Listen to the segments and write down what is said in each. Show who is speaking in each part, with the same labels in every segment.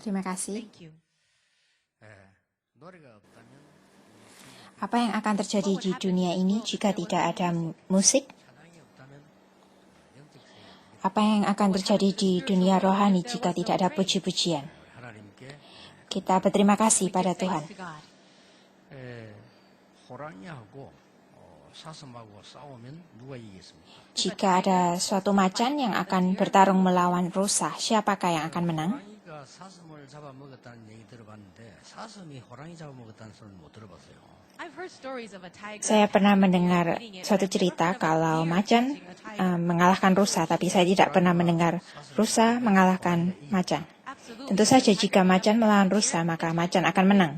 Speaker 1: Terima kasih.
Speaker 2: Thank you.
Speaker 1: Apa yang akan terjadi di dunia ini jika tidak ada musik? Apa yang akan terjadi di dunia rohani jika tidak ada puji-pujian? Kita berterima kasih pada Tuhan. Jika ada suatu macan yang akan bertarung melawan rusa, siapakah yang akan menang? Saya pernah mendengar suatu cerita kalau macan mengalahkan rusa, tapi saya tidak pernah mendengar rusa mengalahkan macan. Tentu saja jika macan melawan rusa, maka macan akan menang.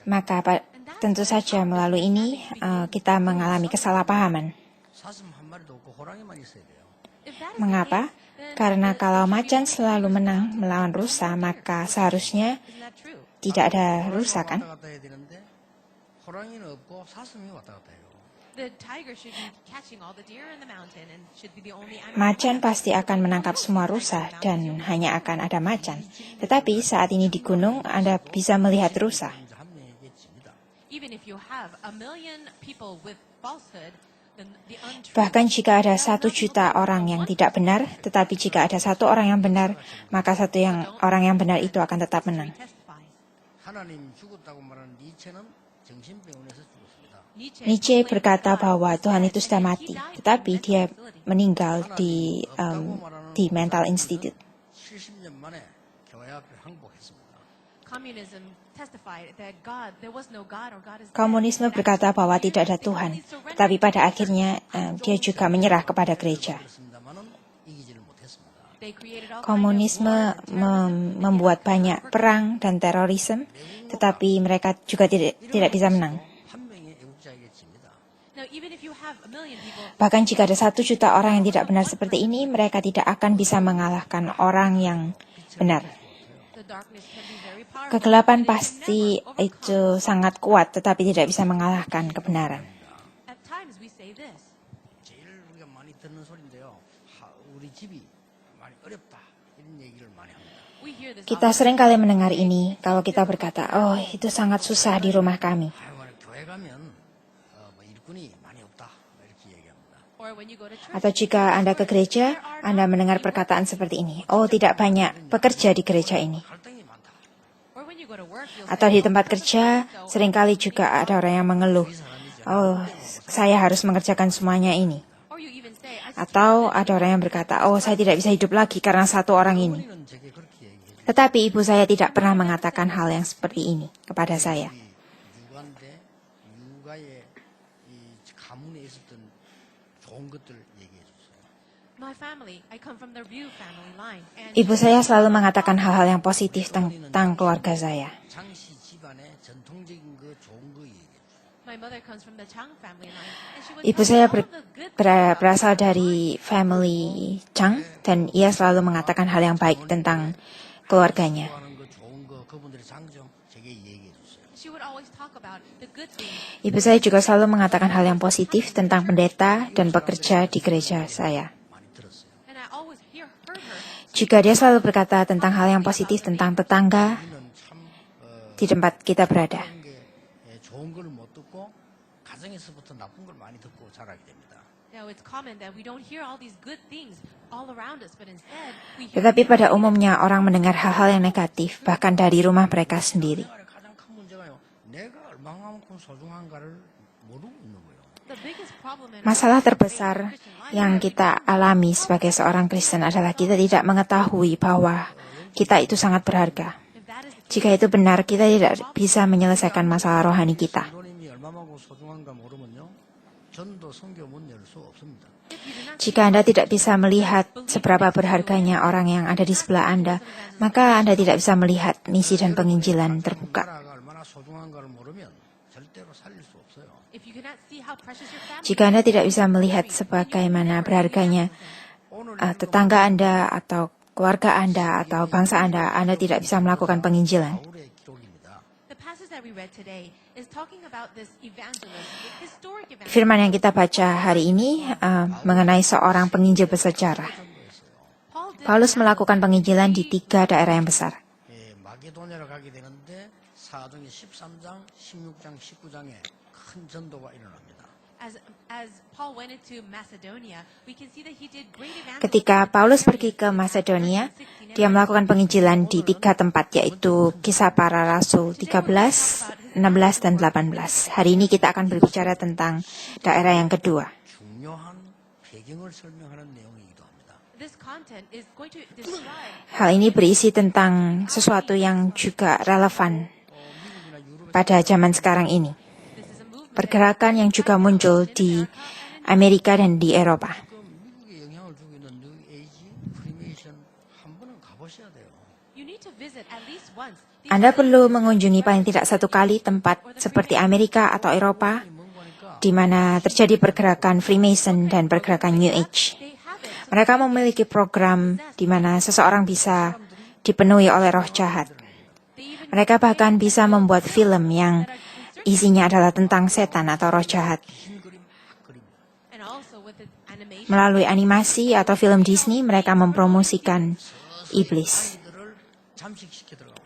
Speaker 1: Maka tentu saja melalui ini kita mengalami kesalahpahaman. Mengapa? Karena kalau macan selalu menang melawan rusa, maka seharusnya tidak ada rusa, kan? Macan pasti akan menangkap semua rusa dan hanya akan ada macan. Tetapi saat ini di gunung Anda bisa melihat rusa. Bahkan jika ada 1 juta orang yang tidak benar, tetapi jika ada 1 orang yang benar, maka orang yang benar itu akan tetap menang. Nietzsche berkata bahwa Tuhan itu sudah mati, tetapi dia meninggal di mental institute. Komunisme berkata bahwa tidak ada Tuhan, tetapi pada akhirnya dia juga menyerah kepada gereja. Komunisme membuat banyak perang dan terorisme, tetapi mereka juga tidak bisa menang. Bahkan jika ada 1 juta orang yang tidak benar seperti ini, mereka tidak akan bisa mengalahkan orang yang benar. Kegelapan pasti itu sangat kuat, tetapi tidak bisa mengalahkan kebenaran. Kita sering kali mendengar ini kalau kita berkata, oh itu sangat susah di rumah kami. Atau jika Anda ke gereja, Anda mendengar perkataan seperti ini, oh tidak banyak pekerja di gereja ini. Atau di tempat kerja, seringkali juga ada orang yang mengeluh, oh saya harus mengerjakan semuanya ini. Atau ada orang yang berkata, oh saya tidak bisa hidup lagi karena 1 orang ini. Tetapi ibu saya tidak pernah mengatakan hal yang seperti ini kepada saya. Ibu saya selalu mengatakan hal-hal yang positif tentang keluarga saya. Ibu saya berasal dari family Chang dan ia selalu mengatakan hal yang baik tentang keluarganya. Ibu saya juga selalu mengatakan hal yang positif tentang pendeta dan pekerja di gereja saya. Juga dia selalu berkata tentang hal yang positif tentang tetangga di tempat kita berada. Tetapi pada umumnya orang mendengar hal-hal yang negatif, bahkan dari rumah mereka sendiri. Masalah terbesar yang kita alami sebagai seorang Kristen adalah kita tidak mengetahui bahwa kita itu sangat berharga. Jika itu benar, kita tidak bisa menyelesaikan masalah rohani kita. Jika Anda tidak bisa melihat seberapa berharganya orang yang ada di sebelah Anda, maka Anda tidak bisa melihat misi dan penginjilan terbuka. Jika Anda tidak bisa melihat sebagaimana berharganya tetangga Anda atau keluarga Anda atau bangsa Anda tidak bisa melakukan penginjilan. Firman yang kita baca hari ini mengenai seorang penginjil bersejarah. Paulus melakukan penginjilan di 3 daerah yang besar.
Speaker 2: 마게도냐로 가게 되는데 사도행전 13장, 16장, 19장에 큰 전도가 일어납니다.
Speaker 3: As Paul went into Macedonia, we can see that he did great evangelism.
Speaker 1: Ketika Paulus pergi ke Masedonia, dia melakukan penginjilan di 3 tempat, yaitu Kisah Para Rasul 13, 16, dan 18. Hari ini kita akan berbicara tentang daerah yang kedua.
Speaker 2: 중요한 배경을 설명하는 내용이기도 합니다.
Speaker 3: This content is going to describe
Speaker 1: Hal ini berisi tentang sesuatu yang juga relevan pada zaman sekarang ini.
Speaker 3: this is a movement
Speaker 1: Pergerakan yang juga muncul di Amerika dan di Eropa.
Speaker 2: 지금 미국에 영향을 주고 있는 뉴 에이지, 프리메이션 한 번은 가보셔야 돼요.
Speaker 3: you need to visit at least once.
Speaker 1: Anda perlu mengunjungi paling tidak 1 kali tempat seperti Amerika atau Eropa, di mana terjadi pergerakan Freemason dan pergerakan New Age.
Speaker 3: They have it.
Speaker 1: Mereka memiliki program di mana seseorang bisa dipenuhi oleh roh jahat.
Speaker 3: They even
Speaker 1: Mereka bahkan bisa membuat film yang isinya adalah tentang setan atau roh jahat.
Speaker 2: 흰 그림 막 그립니다.
Speaker 3: and also with the animation.
Speaker 1: Melalui animasi atau film Disney, mereka mempromosikan iblis.
Speaker 2: 아이들을 잠식시켜 들어가고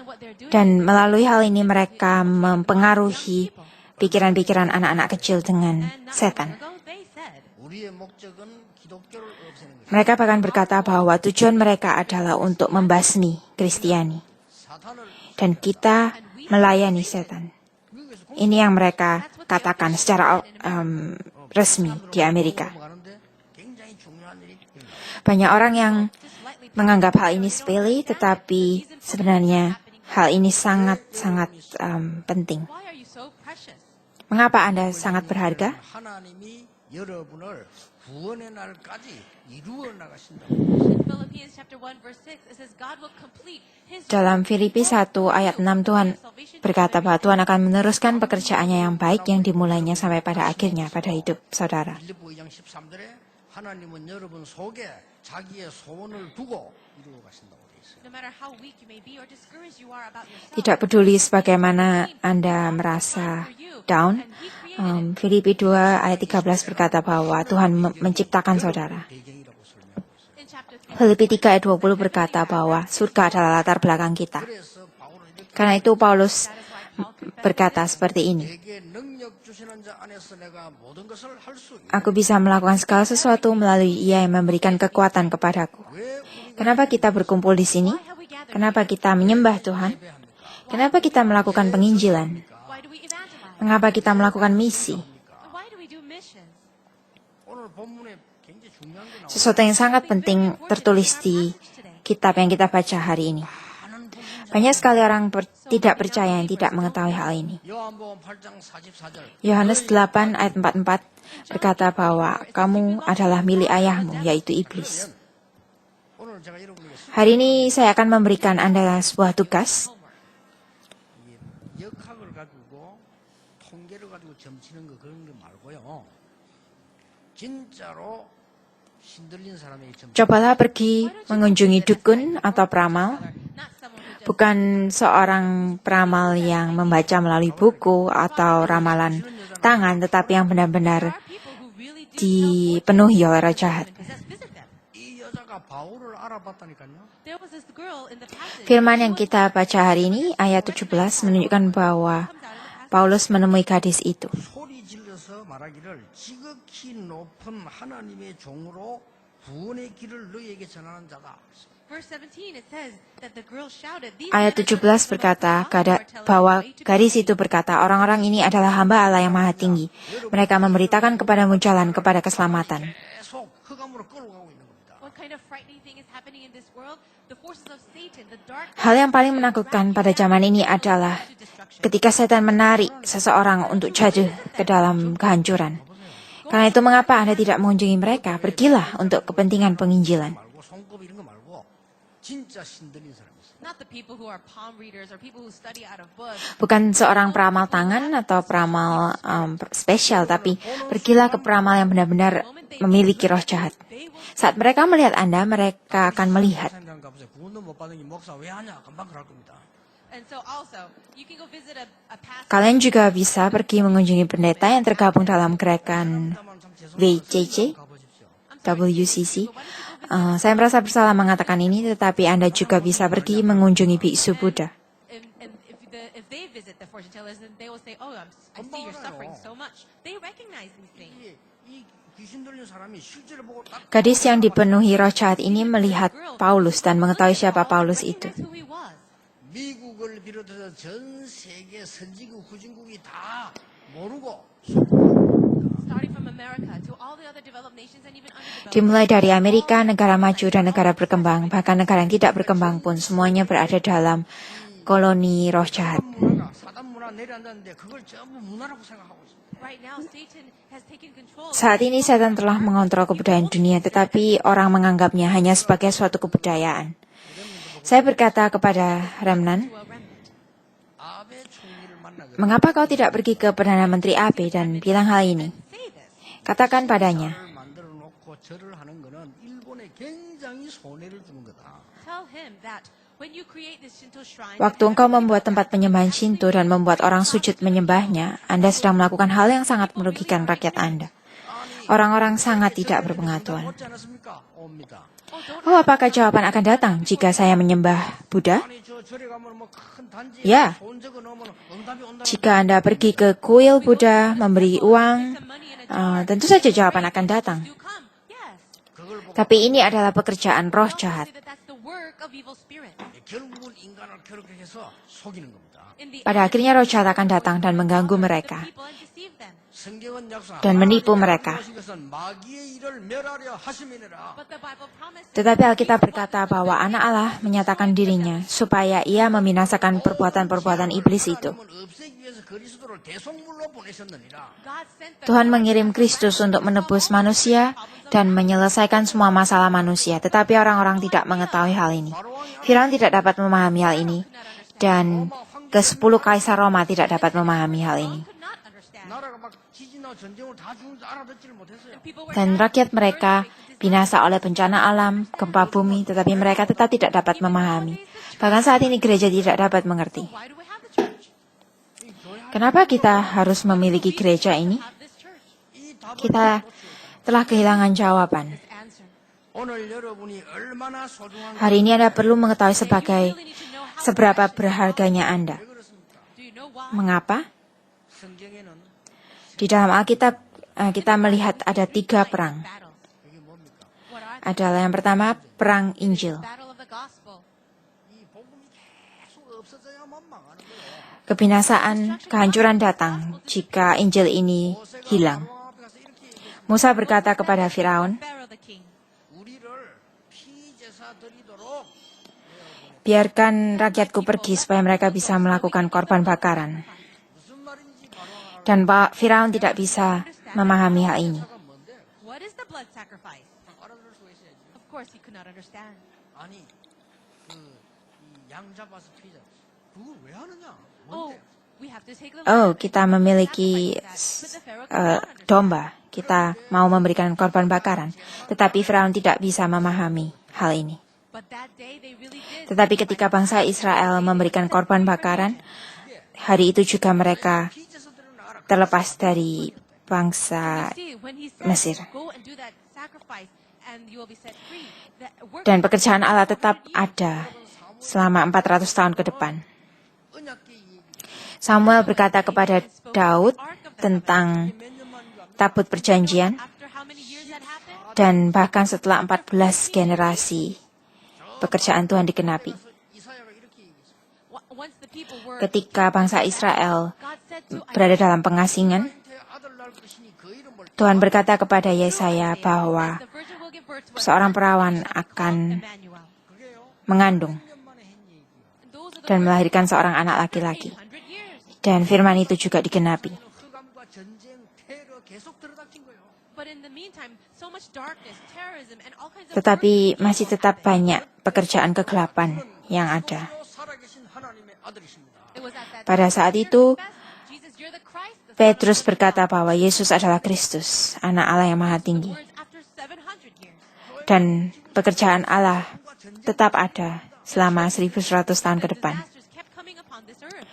Speaker 3: And what they're doing
Speaker 1: Dan melalui hal ini mereka mempengaruhi pikiran-pikiran anak-anak kecil dengan
Speaker 3: and not
Speaker 1: setan.
Speaker 3: long ago they said
Speaker 2: 우리의 목적은 기독교를 없애는 것입니다.
Speaker 1: Mereka bahkan berkata bahwa tujuan mereka adalah untuk membasmi Kristiani.
Speaker 2: 사탄을
Speaker 1: Dan kita melayani setan.
Speaker 2: 미국에서
Speaker 1: Ini yang mereka katakan secara resmi di Amerika.
Speaker 2: 가는데 굉장히 중요한 일이 일어납니다.
Speaker 1: Banyak orang yang
Speaker 3: just lightly
Speaker 1: menganggap hal ini sepele, tetapi sebenarnya hal ini sangat-sangat penting.
Speaker 3: why are you so precious?
Speaker 1: Mengapa Anda sangat berharga?
Speaker 2: 하나님이 여러분을 구원의 날까지 이루어 나가신다.
Speaker 3: In Philippians chapter 1 verse 6 it says God will complete his
Speaker 1: Dalam Filipi 1 ayat 6 Tuhan berkata bahwa Tuhan akan meneruskan pekerjaannya yang baik yang dimulainya sampai pada akhirnya pada hidup saudara.
Speaker 2: 빌립보 2장 13절에 하나님은 여러분 속에 자기의 소원을 두고 이루어 가신다고 되어 있어요.
Speaker 3: no matter how weak you may be or discouraged you are about yourself.
Speaker 1: Tidak peduli sebagaimana Anda merasa down, Filipi 2 ayat 13 berkata bahwa Tuhan menciptakan saudara.
Speaker 2: 배경이라고 설명하고 있어요.
Speaker 3: In chapter 3
Speaker 1: Filipi 3 ayat 20 berkata bahwa surga adalah latar belakang kita.
Speaker 2: 그래서 바울은 이렇게
Speaker 1: Karena itu Paulus
Speaker 3: that is why Paul confessed
Speaker 1: berkata seperti ini.
Speaker 2: 내게 능력 주시는 자 안에서 내가 모든 것을 할 수 있다.
Speaker 1: Aku bisa melakukan segala sesuatu melalui Ia yang memberikan kekuatan kepadaku.
Speaker 2: 왜 우리가
Speaker 1: Kenapa kita berkumpul di sini?
Speaker 3: why have we gathered?
Speaker 1: Kenapa kita menyembah Tuhan?
Speaker 2: 예배합니까?
Speaker 1: Kenapa kita melakukan penginjilan?
Speaker 3: Why do we evangelize?
Speaker 1: Mengapa kita melakukan misi?
Speaker 3: And why do we do missions?
Speaker 2: 오늘 본문에 굉장히 중요한 게 나와요.
Speaker 1: Sesuatu yang sangat penting tertulis di kitab yang kita baca hari ini.
Speaker 2: 많은 불신자
Speaker 1: Banyak sekali orang tidak percaya yang tidak mengetahui hal ini.
Speaker 2: 요한복음 8장 44절
Speaker 1: Yohanes 8 ayat 44 berkata bahwa kamu adalah milik ayahmu, yaitu iblis.
Speaker 2: 오늘 제가 여러분에게
Speaker 1: Hari ini saya akan memberikan Anda sebuah tugas.
Speaker 2: 이 역학을 가지고 통계를 가지고 점치는 거 그런 거 말고요. 진짜로 신들린 사람에게 점
Speaker 1: Cobalah pergi mengunjungi dukun atau peramal,
Speaker 3: Not someone who just
Speaker 1: bukan seorang peramal yang membaca melalui buku atau ramalan tangan, tetapi yang benar-benar
Speaker 3: people who really do
Speaker 1: dipenuhi oleh roh jahat.
Speaker 3: possess visit them.
Speaker 2: 이 여자가 바울을 알아봤다니까요.
Speaker 3: There was this girl in the passage
Speaker 1: Firman yang kita baca hari ini, ayat 17, menunjukkan bahwa Paulus menemui gadis itu.
Speaker 2: 소리 질러서 말하기를 지극히 높은 하나님의 종으로 구원의 길을 너희에게 전하는 자다.
Speaker 3: verse 17 it says that the girl shouted these
Speaker 1: Ayat 17 berkata bahwa gadis itu berkata, orang-orang ini adalah hamba Allah yang maha tinggi. Mereka memberitakan kepadamu jalan kepada keselamatan.
Speaker 2: 계속 흑암으로 끌어가고 있는 겁니다.
Speaker 3: what kind of frightening thing is happening in this world? The forces of Satan, the dark
Speaker 1: Hal yang paling menakutkan pada zaman ini adalah ketika setan menarik seseorang untuk jatuh ke dalam kehancuran. Karena itu mengapa Anda tidak mengunjungi mereka? Pergilah untuk kepentingan penginjilan.
Speaker 2: 말고 손꼽 이런 거 말고 진짜 신들린 사람이 있어요.
Speaker 3: not the people who are palm readers or people who study out of books.
Speaker 1: Bukan seorang peramal tangan atau peramal spesial, tapi pergilah ke peramal yang benar-benar memiliki roh jahat. Saat mereka melihat Anda, mereka akan melihat.
Speaker 2: 사람들 가보세요. 구원도 못 받은 게 목사 왜 하냐? 금방 그럴 겁니다.
Speaker 3: And so also, you can go visit a pastor.
Speaker 1: Kalian juga bisa pergi mengunjungi pendeta yang tergabung dalam gerakan
Speaker 2: 참 죄송합니다.
Speaker 1: WCC,
Speaker 2: 가보십시오.
Speaker 1: WCC. Saya merasa bersalah mengatakan ini, tetapi Anda juga bisa pergi mengunjungi biksu Buddha.
Speaker 3: And if they visit the fortune tellers, then they will say, "Oh, I see you're suffering so much." They recognize these things.
Speaker 2: 이 귀신 들린 사람이 실제로 보고 딱
Speaker 1: Gadis yang dipenuhi roh jahat ini melihat Paulus dan mengetahui siapa Paulus itu.
Speaker 3: Recognize who he was.
Speaker 2: 미국을 비롯해서 전 세계 선진국 후진국이 다 모르고
Speaker 3: Starting from America to all the other developed nations and even underdeveloped.
Speaker 1: Dimulai dari Amerika, negara maju dan negara berkembang, bahkan negara yang tidak berkembang pun semuanya berada dalam koloni roh jahat.
Speaker 2: 사단 문화 내려앉았는데 그걸 전부 문화라고 생각하고 있습니다.
Speaker 3: Right now, Satan has taken control.
Speaker 1: Saat ini setan telah mengontrol kebudayaan dunia, tetapi orang menganggapnya hanya sebagai suatu kebudayaan. Saya berkata kepada Remnan,
Speaker 3: To a remnant.
Speaker 2: 아베 총리를 만나서
Speaker 1: mengapa kau tidak pergi ke Perdana Menteri Abe dan bilang hal ini?
Speaker 3: Say this.
Speaker 1: Katakan padanya,
Speaker 2: 를 만들어 놓고 절을 하는 거는 일본에 굉장히 손해를 주는 거다.
Speaker 3: Tell him that when you create this Shinto shrine,
Speaker 1: waktu engkau membuat tempat penyembahan Shinto dan membuat orang sujud menyembahnya, Anda sedang melakukan hal yang sangat merugikan rakyat Anda. Orang-orang sangat tidak berpengetahuan.
Speaker 2: 못지 않았습니까? 옵니다.
Speaker 1: Oh, apakah jawaban akan datang jika saya menyembah Buddha?
Speaker 2: 아니 저 절에 가면 뭐 큰 단지에
Speaker 1: Ya.
Speaker 2: 손 적어 놓으면 응답이 온다.
Speaker 1: Jika Anda pergi ke kuil Buddha, memberi uang,
Speaker 3: some money in a
Speaker 1: tentu saja jawaban akan datang.
Speaker 3: you come. Yes.
Speaker 2: 그걸 보고
Speaker 1: Tapi ini adalah pekerjaan roh jahat.
Speaker 3: Say that that's the work of evil spirit.
Speaker 2: 결국은 인간을 그렇게 해서 속이는 겁니다.
Speaker 3: In the
Speaker 1: Pada akhirnya roh jahat akan datang dan mengganggu mereka
Speaker 3: people and deceive them.
Speaker 2: 성경은 약속하는
Speaker 1: dan menipu mereka.
Speaker 2: 것은 마귀의 일을 멸하려 하심이니라.
Speaker 3: But the Bible promises
Speaker 1: Tetapi Alkitab berkata bahwa anak Allah menyatakan dirinya supaya ia membinasakan perbuatan-perbuatan iblis itu.
Speaker 2: 하나님은 없애기 위해서 그리스도를 대속물로 보내셨느니라.
Speaker 3: God sent the
Speaker 1: Tuhan mengirim Kristus untuk menebus manusia dan menyelesaikan semua masalah manusia, tetapi orang-orang tidak mengetahui hal ini. Firaun tidak dapat memahami hal ini, dan ke-10 kaisar Roma tidak dapat memahami hal ini.
Speaker 3: could not understand.
Speaker 2: 나라가 막 지진하고 전쟁을 다 죽는 줄 알아듣지를 못했어요.
Speaker 3: People were
Speaker 1: Dan rakyat mereka binasa oleh bencana alam, gempa bumi, tetapi mereka tetap tidak dapat memahami. Bahkan saat ini gereja tidak dapat mengerti.
Speaker 3: why do we have the church?
Speaker 1: Kenapa kita harus memiliki gereja ini?
Speaker 3: Have this church?
Speaker 2: 이 답을
Speaker 1: Kita telah kehilangan jawaban.
Speaker 3: Answer.
Speaker 2: 오늘 여러분이 얼마나 소중한
Speaker 1: Hari ini Anda perlu mengetahui sebagai
Speaker 3: Really need to know how
Speaker 1: seberapa berharganya Anda.
Speaker 2: 왜 그렇습니까?
Speaker 3: do you know why?
Speaker 1: Mengapa?
Speaker 2: 성경에는
Speaker 1: Di dalam Alkitab kita melihat ada 3 perang.
Speaker 3: Battles.
Speaker 2: 이게 뭡니까?
Speaker 3: What are
Speaker 1: Adalah yang pertama perang Injil.
Speaker 3: the battle of the gospel?
Speaker 2: 이 복음이 계속 없어져야만 망하는 거예요.
Speaker 1: Kebinasaan, kehancuran datang jika Injil ini hilang.
Speaker 2: 바로 앞에 가서 이렇게 얘기했어요.
Speaker 1: Musa berkata kepada Firaun,
Speaker 3: Pharaoh the king.
Speaker 2: 우리를 피제사 드리도록
Speaker 1: biarkan rakyatku pergi supaya mereka bisa melakukan korban bakaran.
Speaker 2: 무슨 말인지 바로
Speaker 1: Dan Firaun tidak bisa memahami hal ini.
Speaker 2: 알아가 뭔데?
Speaker 3: What is the blood sacrifice?
Speaker 2: 알아들을 수가 있어야지.
Speaker 3: Of course, he could not understand.
Speaker 2: 아니 그양 잡아서 피자 그걸 왜 하느냐?
Speaker 3: Oh,
Speaker 2: 뭔데?
Speaker 3: we have to take the
Speaker 1: Oh,
Speaker 3: lamb
Speaker 1: kita
Speaker 3: and
Speaker 1: memiliki
Speaker 3: sacrifice that. But the Pharaoh could not understand.
Speaker 1: domba. Kita mau memberikan korban bakaran. Tetapi Firaun tidak bisa memahami hal ini.
Speaker 3: But that day they really did.
Speaker 1: Tetapi ketika bangsa Israel memberikan korban bakaran, hari itu juga mereka
Speaker 2: 피제사 드리는 나라
Speaker 1: terlepas dari bangsa
Speaker 3: See, when he said,
Speaker 1: Mesir.
Speaker 3: go and do that sacrifice and you will be set free. The work
Speaker 1: Dan pekerjaan Allah tetap ada selama 400 tahun ke depan.
Speaker 2: 언약계 얘기
Speaker 1: Samuel berkata kepada Daud tentang tabut perjanjian,
Speaker 3: after how many years that happened?
Speaker 1: dan bahkan setelah 14 generasi pekerjaan Tuhan digenapi.
Speaker 2: 이사야가 이렇게 얘기했어요.
Speaker 3: Once the people were,
Speaker 1: Ketika bangsa Israel
Speaker 3: God said to
Speaker 1: berada dalam pengasingan,
Speaker 2: 태 아들 낳을 것이니 그 이름을
Speaker 1: Tuhan berkata kepada Yesaya bahwa
Speaker 3: the virgin will give birth to a
Speaker 1: seorang perawan akan
Speaker 3: Emmanuel.
Speaker 2: 그게요.
Speaker 1: mengandung
Speaker 2: 10년 만에 한 얘기예요.
Speaker 3: And those are the
Speaker 1: dan melahirkan seorang anak laki-laki.
Speaker 3: 800 years.
Speaker 1: Dan firman itu juga digenapi.
Speaker 2: 흑암과 전쟁, 테러 계속 들어닥친 거예요.
Speaker 3: But in the meantime, so much darkness, terrorism, and all kinds of
Speaker 1: Tetapi masih tetap banyak pekerjaan kegelapan yang ada.
Speaker 2: 또 살아계신 하나님의 아들이십니다.
Speaker 3: It was at that
Speaker 1: Pada
Speaker 3: time
Speaker 1: saat
Speaker 3: they
Speaker 1: itu,
Speaker 3: confessed, Jesus, you're the Christ, the Son of
Speaker 1: Petrus
Speaker 3: the
Speaker 1: berkata
Speaker 3: God."
Speaker 1: bahwa Yesus adalah Kristus, anak Allah yang maha tinggi.
Speaker 3: Words after 700 years.
Speaker 1: Dan pekerjaan Allah tetap ada selama 1100 tahun ke depan.
Speaker 3: Disasters kept coming upon this earth.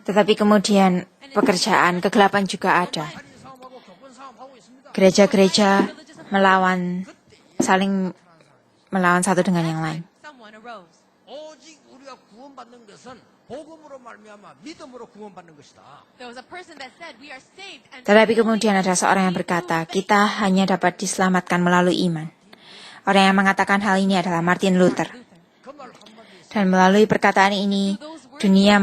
Speaker 1: Tetapi kemudian pekerjaan kegelapan juga ada.
Speaker 2: 살인 사업하고 교권 사업하고 있습니다.
Speaker 1: Gereja-gereja melawan saling melawan satu dengan yang lain.
Speaker 3: Someone arose.
Speaker 2: 오직 우리가 구원받는 것은 복음으로 말미암아 믿음으로 구원받는 것이다.
Speaker 3: There was a person that said, we are saved. And
Speaker 1: Tetapi kemudian ada seorang yang berkata, kita hanya dapat diselamatkan melalui iman. Orang yang mengatakan hal ini adalah Martin Luther.
Speaker 2: 그 말 한마디에
Speaker 1: Dan melalui perkataan ini, dunia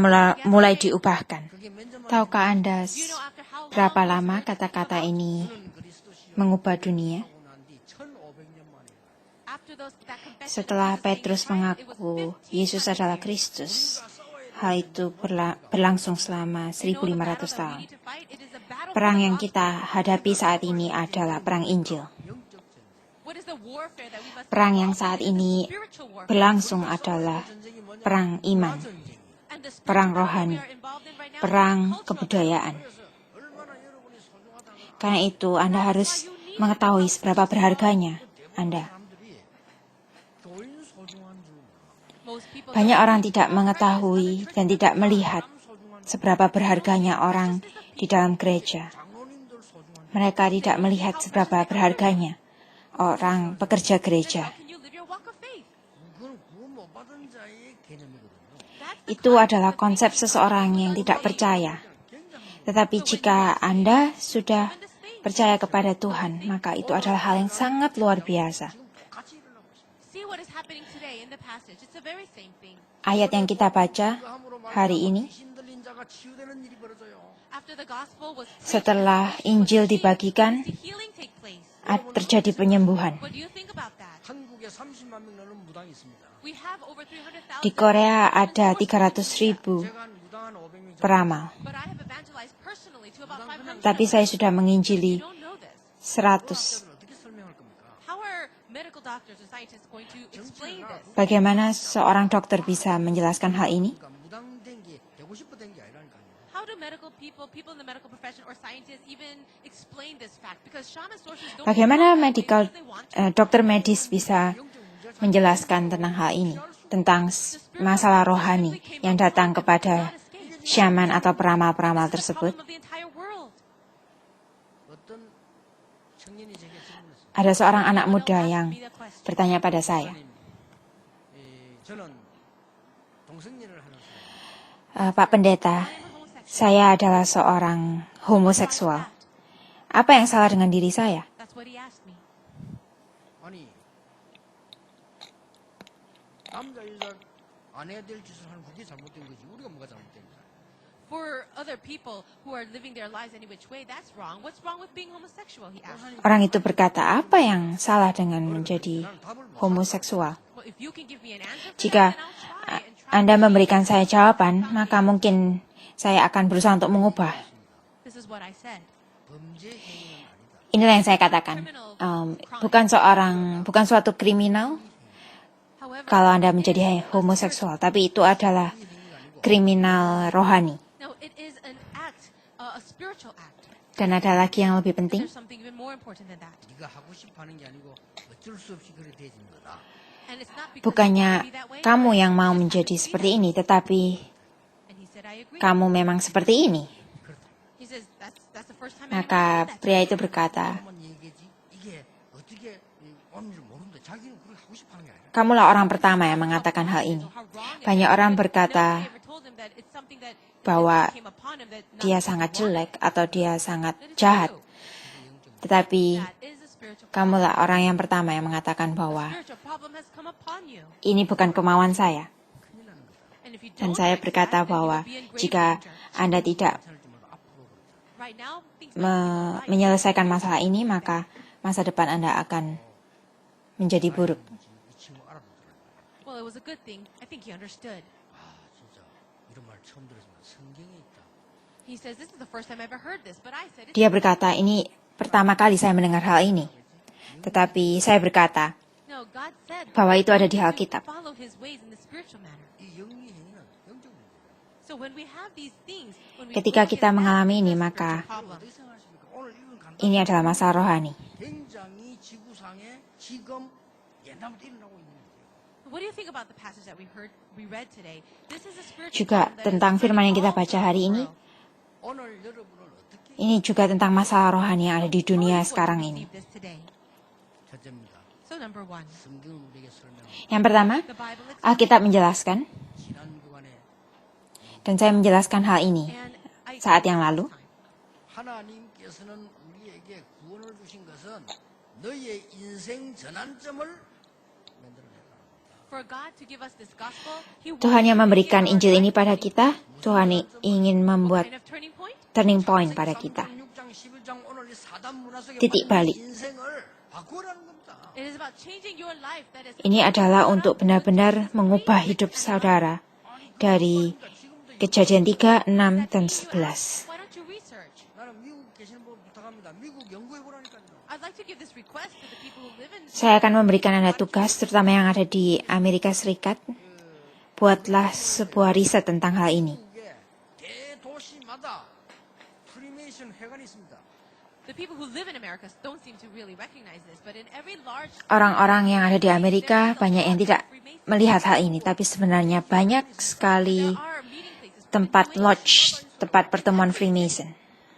Speaker 1: mulai diubahkan.
Speaker 2: 그게 몇 년만
Speaker 1: Tahukah Anda
Speaker 3: you know, after how
Speaker 1: berapa lama kata-kata ini
Speaker 2: 그리스도시요
Speaker 1: mengubah dunia?
Speaker 2: 하고 난 뒤 1500년 만에
Speaker 3: after that confession,
Speaker 1: Setelah
Speaker 3: of Jesus being
Speaker 1: Petrus
Speaker 3: Christ, it was
Speaker 1: mengaku
Speaker 3: 1500
Speaker 1: Yesus adalah
Speaker 3: years.
Speaker 1: Kristus, hal itu berlangsung selama
Speaker 3: You know, the
Speaker 1: 1500
Speaker 3: battle that we
Speaker 1: tahun.
Speaker 3: need to fight, it is a battle
Speaker 1: Perang
Speaker 3: for the
Speaker 1: yang
Speaker 3: gospel.
Speaker 1: kita hadapi saat ini adalah perang Injil.
Speaker 2: 영적 전쟁.
Speaker 3: What is the warfare that we must
Speaker 1: Perang
Speaker 3: fight?
Speaker 1: yang saat
Speaker 3: It is the
Speaker 1: ini
Speaker 3: spiritual warfare.
Speaker 1: berlangsung adalah
Speaker 2: 전쟁이 뭐냐?
Speaker 1: perang iman,
Speaker 2: 전쟁이.
Speaker 3: And the spiritual
Speaker 1: perang
Speaker 3: battle that we
Speaker 1: rohani,
Speaker 3: are involved in right now is
Speaker 1: perang
Speaker 3: a cultural
Speaker 1: kebudayaan.
Speaker 2: 그래서 얼마나 여러분이 소중하다가
Speaker 1: Karena itu Anda harus mengetahui seberapa berharganya Anda.
Speaker 2: 사람들이 교인 소중한 줄 몰라.
Speaker 3: battle. Most people
Speaker 1: Banyak
Speaker 3: don't
Speaker 1: orang
Speaker 3: think
Speaker 1: tidak
Speaker 3: about
Speaker 1: mengetahui dan tidak melihat seberapa berharganya orang di dalam gereja.
Speaker 2: 장로님들 소중한
Speaker 1: Mereka tidak melihat seberapa berharganya orang pekerja
Speaker 3: Then
Speaker 1: gereja.
Speaker 3: how can you live your walk of faith?
Speaker 2: 그건 구원 못 받은 자의 개념이거든요.
Speaker 3: That's the
Speaker 1: Itu
Speaker 3: concept
Speaker 1: adalah
Speaker 3: of
Speaker 1: konsep
Speaker 3: faith.
Speaker 1: seseorang yang tidak percaya. Tetapi jika Anda sudah percaya kepada Tuhan, maka itu adalah hal yang sangat luar biasa.
Speaker 2: 지금 똑같이 일어나고 있습니다.
Speaker 3: See what is happening today in the passage. It's the very same thing.
Speaker 1: Ayat yang kita baca
Speaker 2: 그함으로
Speaker 1: hari
Speaker 2: 말미암아
Speaker 1: ini,
Speaker 2: 귀신 들린 자가 치유되는 일이 벌어져요.
Speaker 3: After the gospel was preached,
Speaker 1: setelah Injil dibagikan,
Speaker 3: the healing take place.
Speaker 1: terjadi penyembuhan.
Speaker 3: What do you think about that?
Speaker 2: 한국에 30만 명 넘는 무당이 있습니다.
Speaker 3: We have over 300,000.
Speaker 1: Di Korea ada 300.000
Speaker 2: 제가 한 무당 한 500명 정도.
Speaker 1: peramal.
Speaker 3: But I have evangelized personally to about 500.
Speaker 1: Tapi saya sudah
Speaker 3: You
Speaker 1: menginjili
Speaker 3: don't know this.
Speaker 1: 100.
Speaker 2: 어떻게 설명할 겁니까?
Speaker 3: How are medical doctors or scientists going to explain this?
Speaker 1: Bagaimana seorang dokter bisa menjelaskan hal ini?
Speaker 2: 그러니까 무당 된게 되고 싶어 된 게 아니라니까요.
Speaker 3: How do medical people in the medical profession or scientists even explain this fact? Because shaman sources don't
Speaker 1: Bagaimana
Speaker 3: explain
Speaker 1: medical
Speaker 3: it because they want to.
Speaker 1: dokter medis bisa menjelaskan tentang hal ini, tentang masalah rohani yang datang kepada syaman atau peramal-peramal
Speaker 3: This is the
Speaker 1: tersebut?
Speaker 3: problem of the entire world.
Speaker 2: 어떤 청년이 제게 질문했어요.
Speaker 1: Ada seorang anak
Speaker 3: Someone
Speaker 1: muda
Speaker 3: asked
Speaker 1: yang
Speaker 3: me the question.
Speaker 1: bertanya pada saya,
Speaker 2: 저는 동성애를 하는 사람.
Speaker 1: Pak Pendeta,
Speaker 3: I'm a homosexual.
Speaker 1: saya adalah seorang homoseksual. Apa yang salah dengan diri saya?
Speaker 3: That's what he asked me.
Speaker 2: 아니 남자 여자 안 해야 될 짓을 하는 그게 잘못된 거지. 우리가 뭐가 잘못된 거야?
Speaker 3: For other people who are living their lives any which way, that's wrong. What's wrong with being homosexual? He asked.
Speaker 1: Orang itu berkata, apa yang salah dengan menjadi homoseksual?
Speaker 3: Well, if you can give me an answer for
Speaker 1: Jika
Speaker 3: that, then I'll try and try.
Speaker 1: Anda memberikan saya jawaban, maka mungkin saya akan berusaha untuk mengubah.
Speaker 3: This is what I said.
Speaker 2: 범죄 행위는 아니다.
Speaker 1: Inilah yang saya katakan. Bukan suatu kriminal
Speaker 3: However,
Speaker 1: kalau Anda menjadi homoseksual, tapi itu adalah kriminal rohani.
Speaker 3: no, it is an act, a spiritual act.
Speaker 1: Dan ada lagi yang lebih penting,
Speaker 3: There's something even more important than that.
Speaker 2: 네가 하고 싶어 하는 게 아니고 어쩔 수 없이 그래 되어지는 거다.
Speaker 3: And it's not because you want
Speaker 1: bukannya
Speaker 3: to be that way,
Speaker 1: kamu yang
Speaker 3: you
Speaker 1: mau
Speaker 3: just
Speaker 1: menjadi
Speaker 3: have to be
Speaker 1: seperti
Speaker 3: that
Speaker 1: ini, tetapi
Speaker 3: way. And he said, I agree.
Speaker 1: kamu memang seperti ini.
Speaker 3: He says, that's the first time anyone
Speaker 1: Maka
Speaker 3: said that.
Speaker 1: pria itu berkata,
Speaker 2: 한번 얘기하지. 이게 어떻게 오는지 모르는데 자기는 그렇게 하고 싶어 하는 게 아니라.
Speaker 1: kamulah orang pertama yang mengatakan hal ini. Banyak orang berkata bahwa dia sangat jelek atau dia sangat jahat. Tetapi kamulah orang yang pertama yang mengatakan bahwa ini bukan kemauan saya. Dan saya berkata bahwa jika Anda tidak menyelesaikan masalah ini, maka masa depan Anda akan menjadi buruk.
Speaker 2: 이 친구 알아보더라고요.
Speaker 3: Well, it was a good thing. I think he understood.
Speaker 2: 아 진짜 이런 말 처음 들었지만 성경에 있다.
Speaker 3: He says, this is the first time I ever heard this, but I said, it's
Speaker 1: Dia berkata, ini pertama kali saya mendengar hal ini. Tetapi saya berkata
Speaker 3: no, God said
Speaker 1: bahwa itu ada di
Speaker 3: we
Speaker 1: Alkitab.
Speaker 3: follow his ways in the spiritual manner.
Speaker 2: 이 영리 행위는 영적 문제예요.
Speaker 3: So when we have these things, when we
Speaker 1: Ketika
Speaker 3: focus
Speaker 1: kita
Speaker 3: on that,
Speaker 1: mengalami ini,
Speaker 3: it's a
Speaker 1: maka
Speaker 3: spiritual problem.
Speaker 2: 어떻게 생각하십니까? 오늘 이건 간단히
Speaker 1: ini adalah masalah rohani.
Speaker 2: 굉장히 지구상에 지금 옛날부터 일어나고 있는 일이에요.
Speaker 3: What do you think about the passage that we read today? This is a spiritual
Speaker 1: Juga
Speaker 3: problem that
Speaker 1: tentang
Speaker 3: is
Speaker 1: firman yang kita
Speaker 3: all
Speaker 1: baca
Speaker 3: throughout
Speaker 1: hari
Speaker 3: the
Speaker 1: ini,
Speaker 3: world.
Speaker 2: 오늘 여러분은 어떻게
Speaker 1: ini juga tentang masalah rohani yang ada di dunia
Speaker 3: How are you going to
Speaker 1: sekarang ini.
Speaker 3: receive this today?
Speaker 2: 첫째입니다.
Speaker 3: So number one,
Speaker 2: 성경은 우리에게 설명합니다.
Speaker 1: Yang pertama,
Speaker 3: the Bible itself.
Speaker 1: Alkitab menjelaskan,
Speaker 2: 지난 주간에
Speaker 1: dan saya menjelaskan hal ini
Speaker 3: And I
Speaker 1: saat yang lalu.
Speaker 2: 하나님께서는 우리에게 구원을 주신 것은 너희의 인생 전환점을 만들어내라.
Speaker 3: For God to give us this gospel, He
Speaker 1: Tuhan yang
Speaker 3: wants to
Speaker 1: memberikan
Speaker 3: give our
Speaker 1: Injil ini
Speaker 3: life
Speaker 1: pada kita, Tuhan ingin membuat
Speaker 3: kind of turning point.
Speaker 1: turning point pada kita.
Speaker 2: 6장, 11장 오늘 이 사단 문화 속에
Speaker 1: Titik
Speaker 2: 빠진
Speaker 1: balik.
Speaker 2: 인생을 바꾸라는 겁니다.
Speaker 3: It is about changing your life. That is
Speaker 1: Ini adalah untuk benar-benar mengubah hidup saudara dari kejadian 3, 6, dan 11.
Speaker 3: Why don't you research?
Speaker 2: 나는 미국 계시는 분 부탁합니다. 미국 연구해 보라니까요.
Speaker 3: I'd like to give this request to the people who live in.
Speaker 1: Saya akan memberikan Anda tugas, terutama yang ada di Amerika Serikat. Buatlah sebuah riset tentang hal ini.
Speaker 2: 미국의 대도시마다 프리메이션 회관이 있습니다.
Speaker 3: The people who live in America don't seem to really recognize this, but in every large
Speaker 1: Orang-orang yang ada di Amerika banyak yang tidak melihat hal ini, tapi sebenarnya banyak sekali
Speaker 3: there are meeting places for
Speaker 1: tempat
Speaker 3: New Age
Speaker 1: lodge,
Speaker 3: people,
Speaker 1: tempat pertemuan Freemason,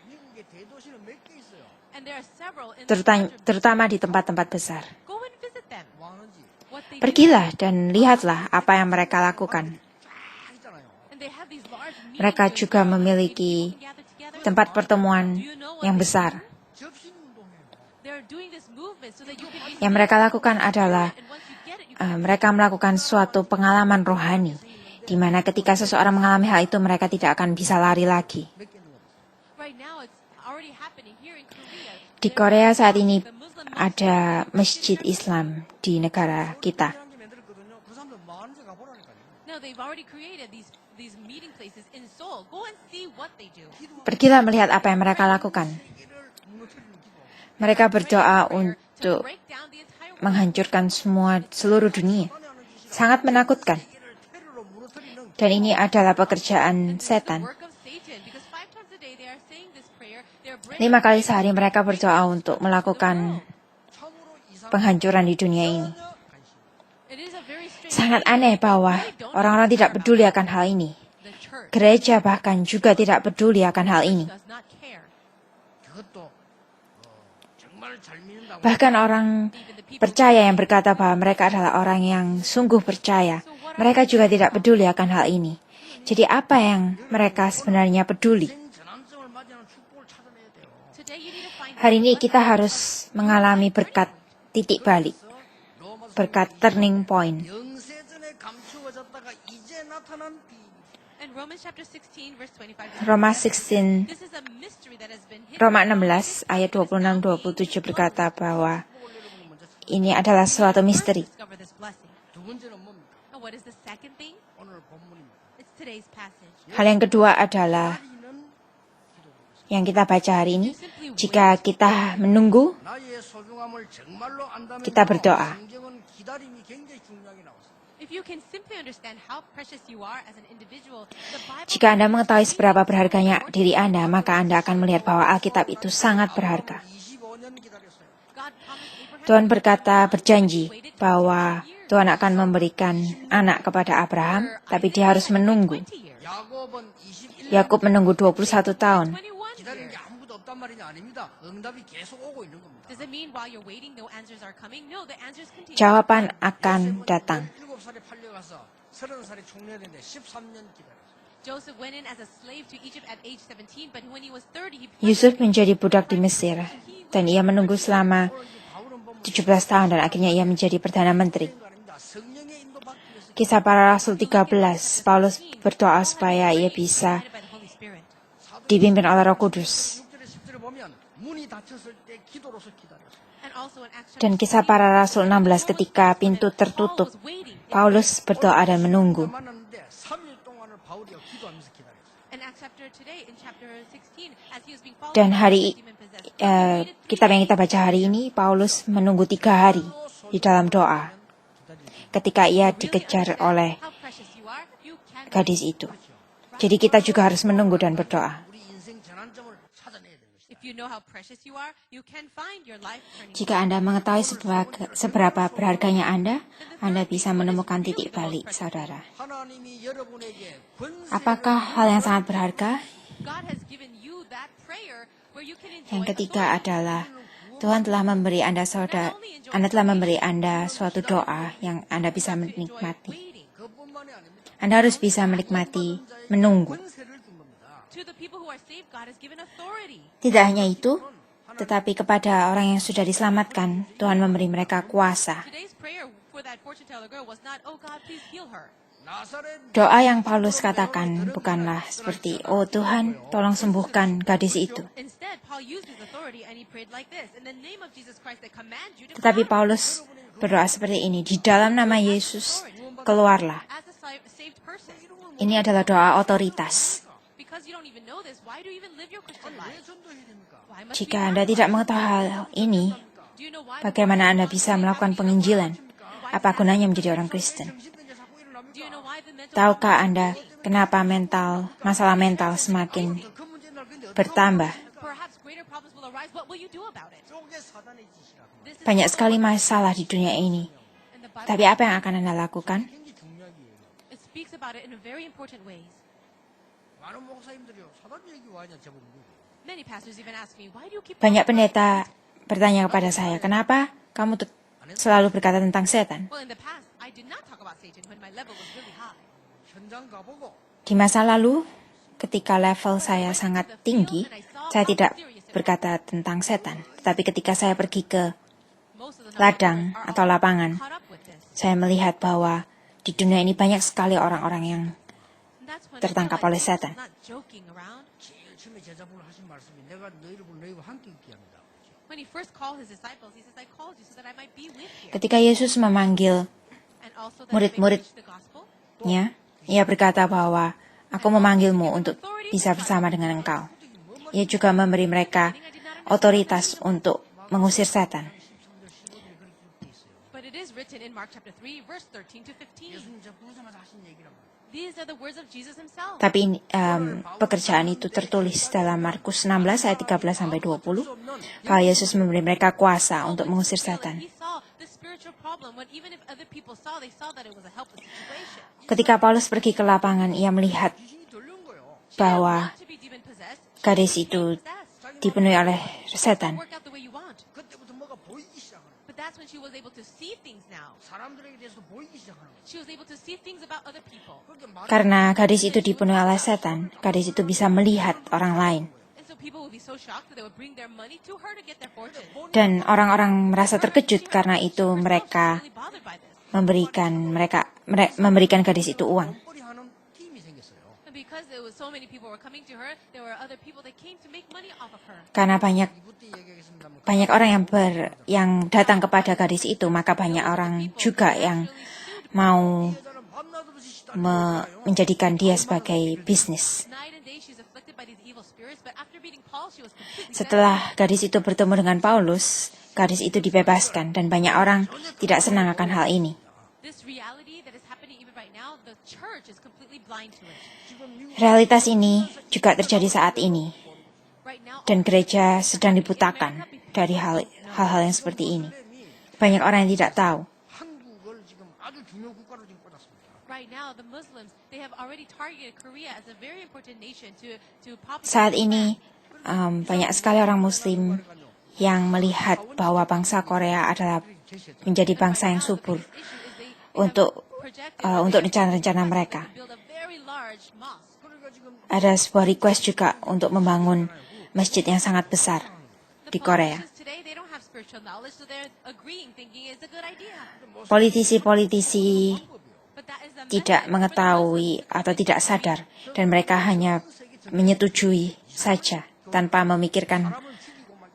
Speaker 2: 미국의 대도시는 몇 개 있어요.
Speaker 3: and there are several in the
Speaker 1: terutama di tempat-tempat besar.
Speaker 3: Go and visit them.
Speaker 2: 뭐 하는지
Speaker 3: What they do.
Speaker 1: Pergilah dan lihatlah apa yang mereka lakukan.
Speaker 2: 쫙 있잖아요.
Speaker 3: And they have these large meeting
Speaker 1: Mereka
Speaker 3: places
Speaker 1: juga
Speaker 3: where
Speaker 1: memiliki
Speaker 3: people gather together.
Speaker 1: tempat pertemuan
Speaker 3: Do you know what
Speaker 1: yang
Speaker 3: they
Speaker 1: besar.
Speaker 3: do?
Speaker 2: 접신 운동해요.
Speaker 3: They're doing this movement so that you can be
Speaker 1: Yang mereka lakukan adalah
Speaker 3: and once you get it, you can
Speaker 1: mereka melakukan suatu pengalaman rohani, di mana ketika seseorang mengalami hal itu mereka tidak akan bisa lari lagi.
Speaker 2: 몇 개 있는 겁니다.
Speaker 3: right now it's already happening here in Korea.
Speaker 1: Di Korea saat ini
Speaker 3: The Muslim
Speaker 1: ada masjid Islam di negara kita.
Speaker 2: 이라는 게 만들었거든요. 그 사람들 뭐 하는지 가보라니까요.
Speaker 3: No, they've already created these meeting places in Seoul. Go and see what they do.
Speaker 1: Pergilah melihat apa yang mereka lakukan.
Speaker 2: 세계를 무너뜨리는 기도.
Speaker 1: Mereka berdoa
Speaker 3: To
Speaker 1: untuk
Speaker 3: break down the entire world.
Speaker 1: menghancurkan seluruh dunia. Sangat menakutkan.
Speaker 2: 세계를 테러로 무너뜨리는
Speaker 1: Dan ini adalah pekerjaan
Speaker 3: This is the
Speaker 1: setan.
Speaker 3: work of Satan because 5 times a day they are saying this prayer. They're
Speaker 1: 5 kali sehari mereka berdoa untuk melakukan
Speaker 2: 참으로 이상
Speaker 1: penghancuran di dunia ini.
Speaker 2: 관심.
Speaker 3: It is a very strange
Speaker 1: Sangat
Speaker 3: thing.
Speaker 1: aneh bahwa orang-orang tidak peduli akan hal ini.
Speaker 3: The church
Speaker 1: Gereja bahkan juga tidak peduli akan hal ini.
Speaker 3: does not care.
Speaker 2: 그것도 정말 잘 믿는다고
Speaker 1: Bahkan orang
Speaker 3: Even the people
Speaker 1: percaya yang berkata bahwa mereka adalah orang yang sungguh percaya, mereka juga tidak peduli akan hal ini. Jadi apa yang mereka sebenarnya peduli?
Speaker 2: 인생 전환점을 맞이하는 축복을 찾아내야 돼요.
Speaker 3: today you need to find
Speaker 1: Hari ini kita harus mengalami berkat titik balik,
Speaker 2: 로마서
Speaker 1: berkat turning point.
Speaker 2: 영세전에 감추어졌다가 이제 나타난 비밀.
Speaker 3: in Romans chapter 16 verse 25.
Speaker 1: Roma 16,
Speaker 3: This is a mystery that has been hidden.
Speaker 1: Roma 16 ayat 26-27 berkata bahwa ini adalah suatu misteri.
Speaker 3: Discover this blessing.
Speaker 2: 두 번째는 뭡니까?
Speaker 3: And what is the second thing?
Speaker 2: 오늘 본문입니다.
Speaker 3: It's today's passage.
Speaker 1: Hal yang kedua adalah
Speaker 2: 기다리는 기도를
Speaker 1: yang kita baca hari ini. Jika kita menunggu,
Speaker 2: 나의 소중함을 정말로 안다면
Speaker 1: kita berdoa.
Speaker 2: 성경은 기다림이 굉장히 중요하게 나왔어요.
Speaker 3: If you can simply understand how precious you are as an individual, the Bible
Speaker 1: Jika Anda mengetahui seberapa berharganya diri Anda, maka Anda akan melihat bahwa Alkitab itu sangat berharga.
Speaker 2: 25년 기다렸어요.
Speaker 3: God promised Abraham
Speaker 1: Tuhan berkata, berjanji bahwa Tuhan akan memberikan anak kepada Abraham, tapi dia harus menunggu.
Speaker 3: 20 years.
Speaker 2: 야곱은 21년
Speaker 1: Yakub menunggu 21 tahun.
Speaker 3: 21
Speaker 2: 기다린 게
Speaker 3: years.
Speaker 2: 아무도 없단 말이 아닙니다. 응답이 계속 오고 있는 겁니다.
Speaker 3: Does it mean while you're waiting, no answers are coming? No, the answers continue.
Speaker 1: Jawaban akan datang.
Speaker 2: 7살에 팔려가서 30살에 총리했는데 13년 기다렸어요.
Speaker 3: Joseph went in as a slave to Egypt at age 17, but when he was 30, he
Speaker 1: Yusuf menjadi budak di Mesir, dan ia menunggu selama
Speaker 2: 오늘 이 바울은 보면
Speaker 1: 17 tahun dan akhirnya ia menjadi Perdana Menteri.
Speaker 2: 그런 거 아닙니다. 성령의 인도받기 위해서
Speaker 1: Kisah para Rasul 13, Paulus berdoa supaya ia bisa
Speaker 3: guided by the Holy Spirit.
Speaker 1: dipimpin oleh Roh Kudus.
Speaker 2: 6절에 10절에 보면 문이 닫혔을 때 기도로서 기다렸어요.
Speaker 3: And also in Acts
Speaker 1: Dan
Speaker 3: chapter
Speaker 1: kisah para Rasul 16 ketika pintu tertutup,
Speaker 3: Paul was waiting.
Speaker 1: Paulus berdoa dan menunggu.
Speaker 2: 만났는데 3일 동안을 바울이 기도하면서 기다렸어요.
Speaker 3: And Acts chapter today, in chapter 16, as he was being followed
Speaker 1: Dan
Speaker 3: by
Speaker 1: hari
Speaker 3: demon-possessed, he waited 3
Speaker 1: kitab yang kita baca hari ini, Paulus menunggu 3 hari di dalam doa ketika ia dikejar oleh
Speaker 3: how precious you are, you can
Speaker 1: gadis itu. Jadi kita juga harus menunggu dan berdoa.
Speaker 2: 우리 인생 전환점을 찾아내야 되는 것이다.
Speaker 3: If you know how precious you are, you can find your life turning.
Speaker 1: Jika Anda mengetahui seberapa berharganya Anda bisa menemukan titik balik, saudara.
Speaker 2: 하나님이 여러분에게 권세
Speaker 1: Apakah hal yang sangat berharga?
Speaker 3: God has given you that prayer where you can enjoy
Speaker 1: Yang ketiga adalah Tuhan telah memberi Anda suatu doa yang Anda bisa menikmati.
Speaker 3: waiting.
Speaker 2: 그뿐만이 아닙니다.
Speaker 1: Anda harus bisa menikmati, menunggu.
Speaker 2: 권세를 준 겁니다.
Speaker 3: To the people who are saved, God has given authority.
Speaker 1: Tidak hanya itu, tetapi kepada orang yang sudah diselamatkan, Tuhan memberi mereka kuasa.
Speaker 3: Today's prayer for that fortune teller girl was not, oh God, please heal her.
Speaker 2: 나사렛
Speaker 1: Doa yang Paulus katakan bukanlah seperti, oh Tuhan, tolong sembuhkan gadis itu.
Speaker 3: Instead, Paul used his authority and he prayed like this. In the name of Jesus Christ, I command you to
Speaker 1: Tetapi
Speaker 3: come out."
Speaker 1: Paulus berdoa seperti ini, di dalam nama Yesus, keluarlah.
Speaker 3: As a saved person.
Speaker 1: Ini adalah doa otoritas.
Speaker 3: Because you don't even know this, why do you even live your Christian
Speaker 2: 왜
Speaker 3: life?
Speaker 2: 전도해야 됩니까?
Speaker 3: Why must
Speaker 1: Jika Anda tidak mengetahui hal ini,
Speaker 3: Do you know why?
Speaker 1: bagaimana Anda bisa melakukan penginjilan? Apa gunanya menjadi orang Kristen?
Speaker 2: 정신병자 자꾸 일어납니까?
Speaker 3: Do you know why the mental
Speaker 1: Tahukah Anda kenapa masalah mental semakin
Speaker 2: 그 문제 날 근데 어떻게
Speaker 1: bertambah?
Speaker 3: perhaps greater problems will arise? What will you do about it?
Speaker 2: 쪽에 사단의 짓이라.
Speaker 3: This is
Speaker 1: Banyak sekali masalah di dunia ini.
Speaker 3: in the Bible.
Speaker 1: Tapi apa yang akan Anda lakukan?
Speaker 2: 굉장히 중요한 얘기예요.
Speaker 3: It speaks about it in a very important ways.
Speaker 2: 많은 목사님들이요. 사단 얘기 와냐 제목 물고.
Speaker 3: Many pastors even ask me, why do you keep
Speaker 1: Banyak
Speaker 3: talking about
Speaker 1: pendeta bertanya kepada saya, kenapa kamu selalu berkata tentang setan?
Speaker 3: Well, in the past, I did not talk about Satan when my level was really high.
Speaker 2: 현장 가보고
Speaker 1: Di masa lalu, ketika level saya sangat tinggi, saya tidak berkata tentang setan. Tetapi ketika saya pergi ke
Speaker 3: Most of the
Speaker 1: ladang
Speaker 3: are
Speaker 1: atau lapangan,
Speaker 3: caught up with this.
Speaker 1: saya melihat bahwa di dunia ini banyak sekali orang-orang yang
Speaker 3: And that's when
Speaker 1: tertangkap
Speaker 3: I
Speaker 1: oleh
Speaker 3: realized
Speaker 1: setan.
Speaker 3: I'm not joking around.
Speaker 2: 제일 처음에 제자분을 하신 말씀이 내가 너희를 보고 너희와 함께 있게 합니다.
Speaker 3: When he first called his disciples, he says, I called you so that I might be with you.
Speaker 1: Ketika Yesus memanggilnya,
Speaker 3: And also that I may
Speaker 1: murid-murid
Speaker 3: preach the gospel.
Speaker 1: ia berkata bahwa aku memanggilmu untuk bisa bersama dengan engkau. Ia juga memberi mereka otoritas untuk mengusir setan.
Speaker 3: But it is written in Mark chapter 3, verse 13 to 15.
Speaker 2: 예수님 저 부르자마자 하신 얘기란 말이에요.
Speaker 3: These are the words of Jesus himself.
Speaker 1: Tapi pekerjaan itu tertulis dalam Markus 16 ayat 13 sampai 20. Kalau Yesus memberi mereka kuasa untuk mengusir setan.
Speaker 3: He saw the spiritual problem when even if other people saw, they saw that it was a helpless situation.
Speaker 1: Ketika Paulus pergi ke lapangan, ia melihat
Speaker 2: 귀신이 들려온 거예요.
Speaker 1: bahwa
Speaker 3: Want to be demon possessed?
Speaker 1: gadis itu
Speaker 3: Possessed.
Speaker 1: dipenuhi oleh setan.
Speaker 3: Work out the way you want.
Speaker 2: 그때부터 뭐가 보이기 시작하는 거예요.
Speaker 3: But that's when she was able to see things now.
Speaker 2: 사람들에게 대해서 보이기 시작하는 거예요.
Speaker 3: She was able to see things about other people.
Speaker 2: 그렇게 말
Speaker 1: Karena gadis itu dipenuhi oleh setan, gadis itu bisa melihat orang lain.
Speaker 3: And so people would be so shocked that they would bring their money to her to get their fortune.
Speaker 1: Dan orang-orang merasa terkejut karena itu mereka
Speaker 3: Really bothered by this.
Speaker 1: memberikan gadis itu uang.
Speaker 2: 뻔히 하는 팀이 생겼어요.
Speaker 3: And because there was so many people were coming to her, there were other people that came to make money off of her.
Speaker 1: Karena banyak
Speaker 2: 이부터 얘기하겠습니다. 뭐
Speaker 1: orang yang datang kepada gadis itu, maka banyak orang juga yang mau
Speaker 2: 여자는 밤낮 없이 시달리고
Speaker 1: menjadikan dia sebagai bisnis.
Speaker 3: Night and day she was afflicted by these evil spirits, but after meeting Paul, she was completely
Speaker 1: Setelah gadis itu bertemu dengan Paulus, gadis itu dibebaskan dan banyak orang tidak senang akan hal ini.
Speaker 3: this reality that is happening even right now, the church is completely blind to it.
Speaker 1: Realitas ini juga terjadi saat ini
Speaker 3: Right now,
Speaker 1: dan gereja sedang dibutakan dari hal-hal yang seperti ini. Banyak orang yang tidak tahu.
Speaker 2: 한국을 지금 아주 중요 국가로 지금 꽂았습니다.
Speaker 3: right now, the Muslims, they have already targeted Korea as a very important nation to propagate.
Speaker 1: Saat ini banyak sekali orang Muslim yang melihat bahwa bangsa Korea adalah menjadi bangsa yang subur
Speaker 3: Issue is they
Speaker 1: untuk
Speaker 3: projected
Speaker 1: untuk rencana-rencana mereka.
Speaker 3: to build a very large mosque.
Speaker 2: 그러니까 지금
Speaker 1: Ada sebuah request juga untuk membangun masjid yang sangat besar
Speaker 3: The
Speaker 1: di Korea.
Speaker 3: politicians today, they don't have spiritual knowledge, so they're agreeing, thinking it's a good idea.
Speaker 1: Politisi-politisi
Speaker 3: But that is the
Speaker 1: tidak mengetahui atau tidak sadar dan mereka hanya menyetujui saja tanpa memikirkan
Speaker 2: 사람을 죽이고 막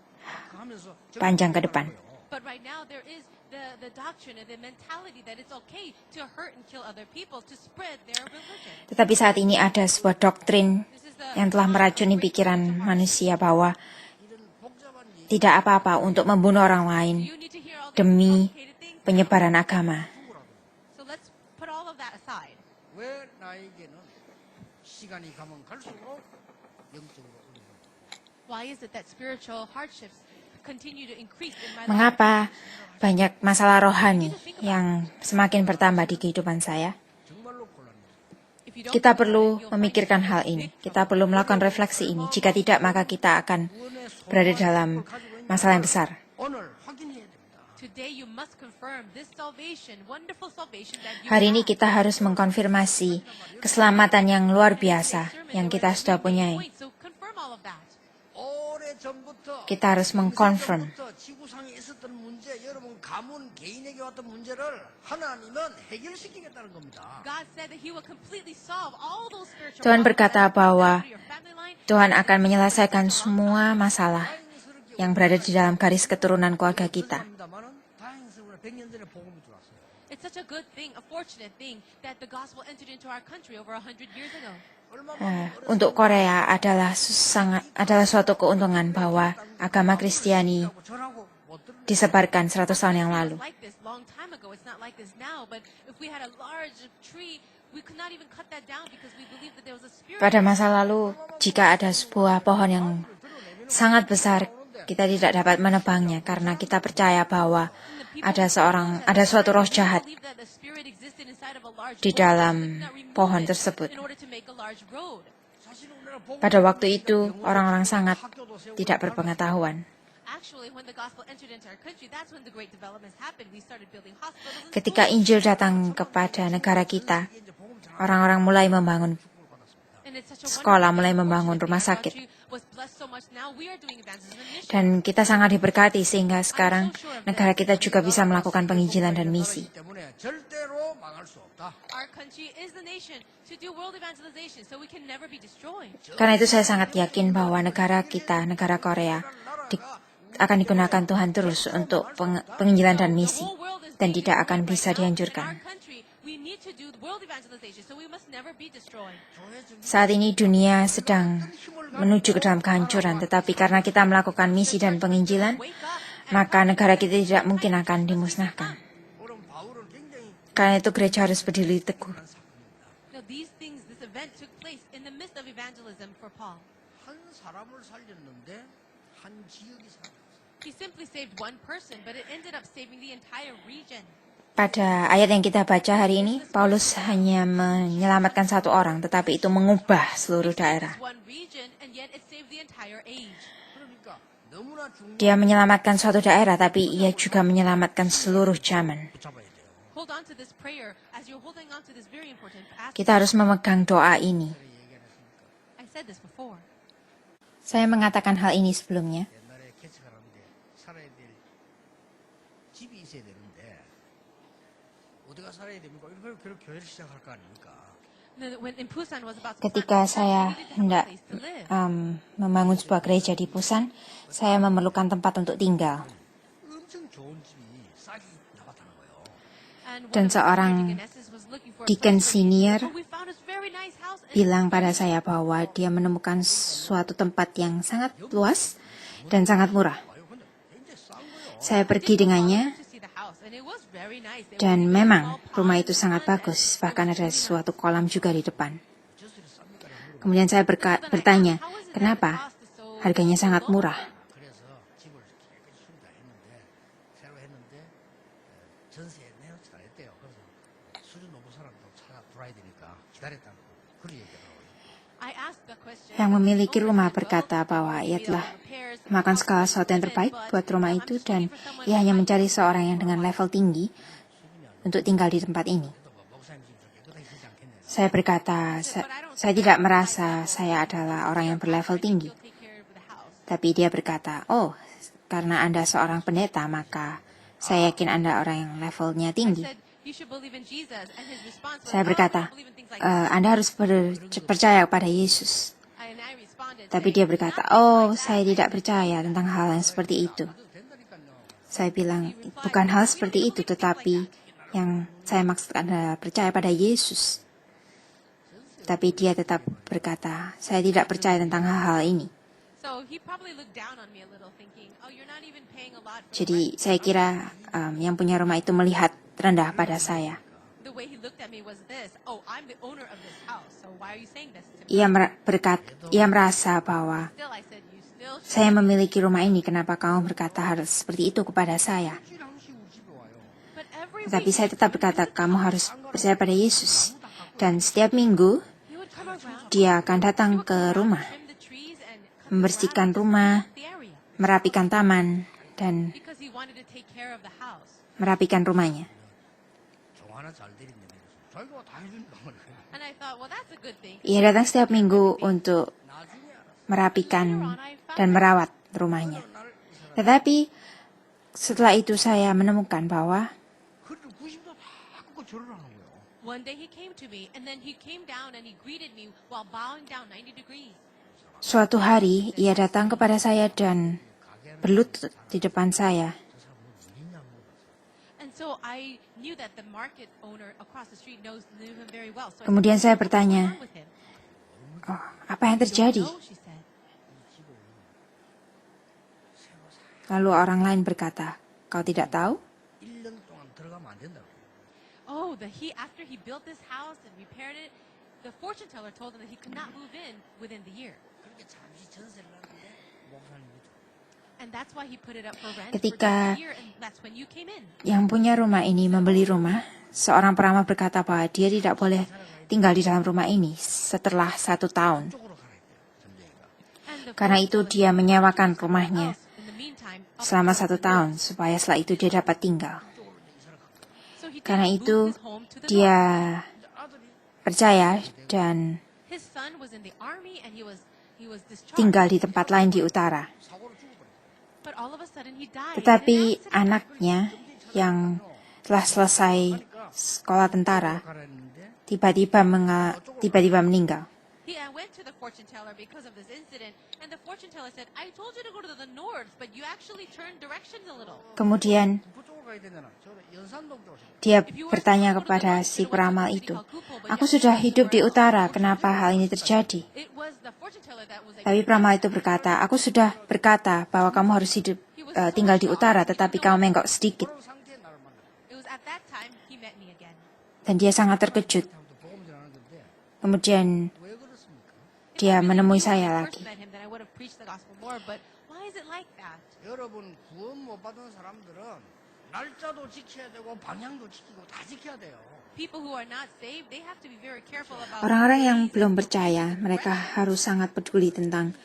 Speaker 2: 하면서
Speaker 1: panjang ke depan.
Speaker 3: But right now there is the doctrine and the mentality that it's okay to hurt and kill other people to spread their religion.
Speaker 1: Tetapi saat ini ada sebuah doktrin
Speaker 3: This is the
Speaker 1: yang telah meracuni pikiran manusia bahwa
Speaker 2: 이런 복잡한 일
Speaker 1: tidak apa-apa untuk membunuh orang lain
Speaker 3: you need to hear all these
Speaker 1: demi
Speaker 3: complicated things.
Speaker 1: penyebaran agama.
Speaker 3: So let's put all of that aside.
Speaker 2: 왜 나에게는 시간이 가면 갈수록 영적으로 어려워요?
Speaker 3: Why is it that spiritual hardships continue to increase in my life?
Speaker 1: Mengapa banyak masalah rohani yang semakin bertambah di kehidupan saya?
Speaker 2: 정말로 곤란해요.
Speaker 3: If you don't
Speaker 1: Kita
Speaker 3: think about
Speaker 1: perlu
Speaker 3: it, you'll find
Speaker 1: memikirkan
Speaker 3: yourself
Speaker 1: hal
Speaker 3: in
Speaker 1: ini.
Speaker 3: big
Speaker 1: Kita
Speaker 3: trouble.
Speaker 1: perlu melakukan refleksi ini. Jika tidak, maka kita akan
Speaker 2: 구원의
Speaker 1: berada
Speaker 2: 소망을
Speaker 1: dalam
Speaker 2: 가지고 있는
Speaker 1: masalah yang besar.
Speaker 3: Today you must confirm this salvation, wonderful salvation that you
Speaker 1: Hari ini
Speaker 3: have.
Speaker 1: kita harus mengkonfirmasi keselamatan yang luar biasa yang kita sudah punyai.
Speaker 3: So confirm all of that.
Speaker 2: 오래전부터
Speaker 1: Kita harus mengkonfirm.
Speaker 2: 지구상에 있었던 문제, 여러분 가문 개인에게 왔던 문제를 하나님은 해결시키겠다는 겁니다.
Speaker 3: God said that He will completely solve all those spiritual
Speaker 1: Tuhan
Speaker 3: problems
Speaker 1: berkata
Speaker 3: that
Speaker 1: bahwa
Speaker 3: your family line.
Speaker 1: Tuhan akan menyelesaikan semua masalah yang berada di dalam garis keturunan keluarga kita.
Speaker 2: 죄송합니다만은 다행스러운 100년 전에 복음이 들어왔어요.
Speaker 3: It's such a good thing, a fortunate thing that the gospel entered into our country over 100 years ago.
Speaker 1: Untuk Korea adalah suatu keuntungan bahwa agama Kristiani
Speaker 2: 전하고 못 들은
Speaker 1: disebarkan 100 tahun yang lalu.
Speaker 3: It's like this long time ago. It's not like this now. But if we had a large tree, we could not even cut that down because we believed that there was a spirit.
Speaker 1: Pada masa lalu, jika ada sebuah pohon yang sangat besar, kita tidak dapat menebangnya karena kita percaya bahwa ada suatu roh jahat
Speaker 3: Believed that the spirit existed inside of a large
Speaker 1: di
Speaker 3: road,
Speaker 1: dalam
Speaker 3: so we could not remove
Speaker 1: pohon
Speaker 3: it
Speaker 1: tersebut.
Speaker 3: in order to make a large road.
Speaker 2: 사실은 우리나라 복음
Speaker 1: Pada waktu itu, orang-orang sangat tidak berpengetahuan.
Speaker 3: Actually, when the gospel entered into our country, that's when the great developments happened. We started building hospitals and
Speaker 1: Ketika Injil datang kepada negara kita, orang-orang mulai membangun
Speaker 3: and it's such a
Speaker 1: sekolah,
Speaker 3: wonderful
Speaker 1: mulai
Speaker 3: thing.
Speaker 1: membangun rumah
Speaker 3: Unfortunately,
Speaker 1: sakit.
Speaker 3: our country was blessed so much. Now we are doing evangelism and mission.
Speaker 1: Dan kita sangat diberkati sehingga sekarang negara kita juga bisa melakukan penginjilan dan misi.
Speaker 2: 때문에 절대로 망할 수 없다.
Speaker 3: Our country is the nation to do world evangelization, so we can never be destroyed.
Speaker 1: Karena itu saya sangat yakin bahwa negara kita, negara Korea, akan digunakan Tuhan terus untuk penginjilan dan
Speaker 3: The
Speaker 1: misi
Speaker 3: whole world is
Speaker 1: dan
Speaker 3: being
Speaker 1: tidak akan
Speaker 3: destroyed
Speaker 1: bisa
Speaker 3: right now. In
Speaker 1: dihancurkan.
Speaker 3: our country, we need to do world evangelization, so we must never be destroyed.
Speaker 1: Saat ini dunia sedang menuju ke dalam kehancuran, tetapi karena kita melakukan misi dan penginjilan,
Speaker 3: Wake up.
Speaker 1: maka negara kita tidak mungkin akan dimusnahkan.
Speaker 2: 그럼 바울은 굉장히
Speaker 1: Karena itu gereja harus berdiri teguh.
Speaker 3: No, these things, this event took place in the midst of evangelism for Paul.
Speaker 2: 한 사람을 살렸는데 한 지역이 살았어요.
Speaker 3: He simply saved one person, but it ended up saving the entire region.
Speaker 1: Pada ayat yang kita baca hari ini, Paulus hanya menyelamatkan satu orang, tetapi itu mengubah seluruh daerah.
Speaker 3: One region, and yet it saved the entire age.
Speaker 2: 그러니까 너무나 중요한
Speaker 1: Dia menyelamatkan suatu daerah, tapi ia juga menyelamatkan seluruh zaman.
Speaker 2: 붙잡아야 돼요.
Speaker 3: Hold on to this prayer as you're holding on to this very important aspect.
Speaker 1: Kita harus memegang doa ini.
Speaker 3: I said this before.
Speaker 1: Saya mengatakan hal ini sebelumnya.
Speaker 2: 옛날에 개척을 하는데 살아야 될 집이 있어야 되는데 어디가 살아야 됩니까? 이걸 교회를 시작할 거 아닙니까?
Speaker 3: When in Busan was about to
Speaker 1: Ketika
Speaker 3: start,
Speaker 1: saya
Speaker 3: we needed to have a
Speaker 1: hendak
Speaker 3: place to live.
Speaker 1: membangun sebuah gereja di Busan, saya memerlukan tempat untuk tinggal.
Speaker 2: 엄청 좋은 집이 싹이 나왔다는 거예요.
Speaker 3: And one
Speaker 1: Dan
Speaker 3: of the
Speaker 1: seorang
Speaker 3: deaconesses was looking for a
Speaker 1: deacon
Speaker 3: place for me.
Speaker 1: senior
Speaker 3: So we found this very nice house and
Speaker 1: bilang pada saya bahwa dia menemukan suatu tempat yang sangat luas dan sangat murah.
Speaker 2: 아유, 근데 굉장히 싼 거예요.
Speaker 1: Saya pergi dengannya
Speaker 3: to see the house, and it was very nice. There
Speaker 1: dan
Speaker 3: was a
Speaker 1: memang
Speaker 3: small pond
Speaker 1: rumah
Speaker 3: in
Speaker 1: itu
Speaker 3: the
Speaker 1: sangat
Speaker 3: front
Speaker 1: bagus,
Speaker 3: and
Speaker 1: bahkan ada suatu kolam juga di depan.
Speaker 2: 저수리 쌉니까? 라고 물어봐요.
Speaker 1: Kemudian saya
Speaker 3: Then I
Speaker 1: bertanya,
Speaker 3: asked, "How is it that the
Speaker 1: kenapa
Speaker 3: cost is so
Speaker 1: harganya sangat
Speaker 3: low?"
Speaker 1: murah?
Speaker 2: 그래서 집을 깨끗이 수리다 했는데 새로 했는데 전세 내요 잘했대요. 그래서 수준 높은 사람도 찾아 들어와야 되니까 기다렸다고 그런 얘기더라고요.
Speaker 3: I asked the question.
Speaker 1: Yang memiliki
Speaker 3: Owner
Speaker 1: rumah
Speaker 3: said,
Speaker 1: berkata
Speaker 3: "Well,
Speaker 1: bahwa
Speaker 3: maybe
Speaker 1: ia
Speaker 3: the
Speaker 1: telah
Speaker 3: repairs and
Speaker 1: melakukan
Speaker 3: costs
Speaker 1: segala
Speaker 3: are
Speaker 1: sesuatu yang terbaik
Speaker 3: but
Speaker 1: buat rumah
Speaker 3: I'm
Speaker 1: itu
Speaker 3: just
Speaker 1: dan
Speaker 3: looking for someone
Speaker 1: ia
Speaker 3: who
Speaker 1: hanya
Speaker 3: might
Speaker 1: mencari seorang yang dengan level tinggi untuk tinggal di tempat ini.
Speaker 2: 또 뭐 목사님 집이 좀 깨끗하게 쓰지 않겠네요.
Speaker 1: Saya berkata, saya tidak merasa saya adalah orang yang berlevel tinggi.
Speaker 3: You'll take care of the house."
Speaker 1: Tapi dia berkata, oh, karena Anda seorang pendeta, maka saya yakin Anda orang yang levelnya
Speaker 3: I
Speaker 1: tinggi.
Speaker 3: said, "You should believe in Jesus." And his response was,
Speaker 1: Saya
Speaker 3: "Oh, I
Speaker 1: berkata,
Speaker 3: don't believe in things like that."
Speaker 1: Anda harus percaya kepada Yesus.
Speaker 3: And I responded,
Speaker 1: Tapi
Speaker 3: saying,
Speaker 1: dia berkata,
Speaker 3: "Nothing
Speaker 1: oh,
Speaker 3: like that."
Speaker 1: saya tidak percaya tentang hal yang seperti itu. Saya bilang, bukan hal seperti itu, tetapi yang saya maksudkan adalah percaya pada Yesus. Tapi dia tetap berkata, saya tidak percaya tentang hal-hal ini.
Speaker 3: So he probably looked down on me a little, thinking, "Oh, you're not even paying a lot for the
Speaker 1: Jadi
Speaker 3: rent."
Speaker 1: saya kira yang punya rumah itu melihat rendah pada saya.
Speaker 3: The way he looked at me was this: "Oh, I'm the owner of this house, so why are you saying this to me?"
Speaker 1: Ia merasa bahwa
Speaker 3: Still, I said, "You still should."
Speaker 1: saya memiliki rumah ini, kenapa kamu berkata harus seperti itu kepada saya?
Speaker 3: But every
Speaker 1: Tetapi
Speaker 3: week,
Speaker 1: saya tetap berkata, kamu harus percaya pada Yesus. Dan setiap minggu,
Speaker 3: he would come around,
Speaker 1: dia akan datang ke rumah,
Speaker 3: trim the trees and cut the
Speaker 1: membersihkan
Speaker 3: grass,
Speaker 1: rumah,
Speaker 3: the area.
Speaker 1: merapikan taman, dan
Speaker 3: because he wanted to take care of the house.
Speaker 1: merapikan rumahnya.
Speaker 2: 종 하나 잘 드린다며 자기가 다 해준단 말이야.
Speaker 3: And I thought, well, that's a good thing.
Speaker 1: Ia datang setiap minggu untuk
Speaker 2: 나중에 알았어.
Speaker 1: merapikan dan merawat rumahnya. Tetapi setelah itu saya menemukan bahwa
Speaker 2: 그래도 90도 다 꺾고 절을 하는 거예요.
Speaker 3: One day he came to me, and then he came down and he greeted me while bowing down 90 degrees.
Speaker 1: suatu hari ia datang kepada saya dan berlutut di depan saya.
Speaker 2: 저 사람 뭐 믿냐 물어봤어.
Speaker 3: And so I knew that the market owner across the street knew him very well. So I
Speaker 1: Kemudian saya
Speaker 3: said, "What's going
Speaker 1: bertanya,
Speaker 3: on with him?"
Speaker 1: "Oh, apa yang terjadi?"
Speaker 3: "No," she said.
Speaker 1: Lalu orang lain berkata, "Kau tidak tahu?
Speaker 2: 1년 동안 들어가면 안 된다고.
Speaker 3: Oh, after he built this house and repaired it, the fortune teller told him that he could not move in within the year.
Speaker 2: 그렇게 잠시 전세를 놨는데 목사님이 줘.
Speaker 3: And that's why he put it up for rent
Speaker 1: Ketika
Speaker 3: for just a year, and that's when you came in.
Speaker 1: yang punya rumah ini membeli rumah, seorang peramah berkata bahwa dia tidak boleh tinggal di dalam rumah ini setelah 1 tahun.
Speaker 2: 쪽으로 가라 했대요. 점쟁이가.
Speaker 3: And the
Speaker 1: Karena
Speaker 3: fortune
Speaker 1: itu
Speaker 3: teller
Speaker 1: dia
Speaker 3: told
Speaker 1: menyewakan
Speaker 3: him
Speaker 1: rumahnya
Speaker 3: else in the meantime, up
Speaker 1: selama
Speaker 3: to
Speaker 1: 1 tahun supaya setelah itu dia dapat tinggal.
Speaker 3: So he
Speaker 1: Karena
Speaker 3: did
Speaker 1: itu
Speaker 3: move his home to the
Speaker 1: dia
Speaker 3: north.
Speaker 2: 근데 아들이
Speaker 1: percaya dan
Speaker 3: His son was in the army and he was discharged.
Speaker 1: tinggal di tempat lain di utara.
Speaker 2: 사고로 죽어버렸어.
Speaker 3: But all of a sudden he died. in an
Speaker 1: Tetapi
Speaker 3: accident.
Speaker 1: anaknya yang telah selesai sekolah tentara
Speaker 2: 가라 했는데
Speaker 1: tiba-tiba meninggal.
Speaker 3: I went to the fortune teller because of this incident, and the fortune teller said, "I told you to go to the north, but you actually turned directions a little.
Speaker 1: Kemudian
Speaker 2: 그쪽으로 가야 되잖아. 저 연산동 쪽으로.
Speaker 1: dia bertanya kepada si peramal itu, "Aku sudah hidup di utara, kenapa hal ini terjadi?"
Speaker 3: It was the fortune teller that was like,
Speaker 1: Tapi peramal itu berkata, "Aku sudah berkata bahwa kamu harus tinggal di utara, tetapi kamu menggok sedikit."
Speaker 2: 그런 상태에 나를 만났어.
Speaker 3: it was at that time he met me again.
Speaker 1: Dan dia sangat terkejut.
Speaker 2: 처음부터 복음질 안 하는데
Speaker 1: Kemudian
Speaker 2: 왜 그렇습니까?
Speaker 1: dia menemui
Speaker 3: If I
Speaker 1: saya
Speaker 3: first
Speaker 1: lagi.
Speaker 3: met him, then I would have preached the gospel more, but why is it like that?
Speaker 2: 여러분 구원 못 받은 사람들은 날짜도 지켜야 되고 방향도 지키고 다 지켜야 돼요.
Speaker 3: People who are not saved, they have to be very careful about
Speaker 1: Orang-orang yang
Speaker 3: days
Speaker 1: belum
Speaker 3: and
Speaker 1: percaya, mereka harus sangat peduli tentang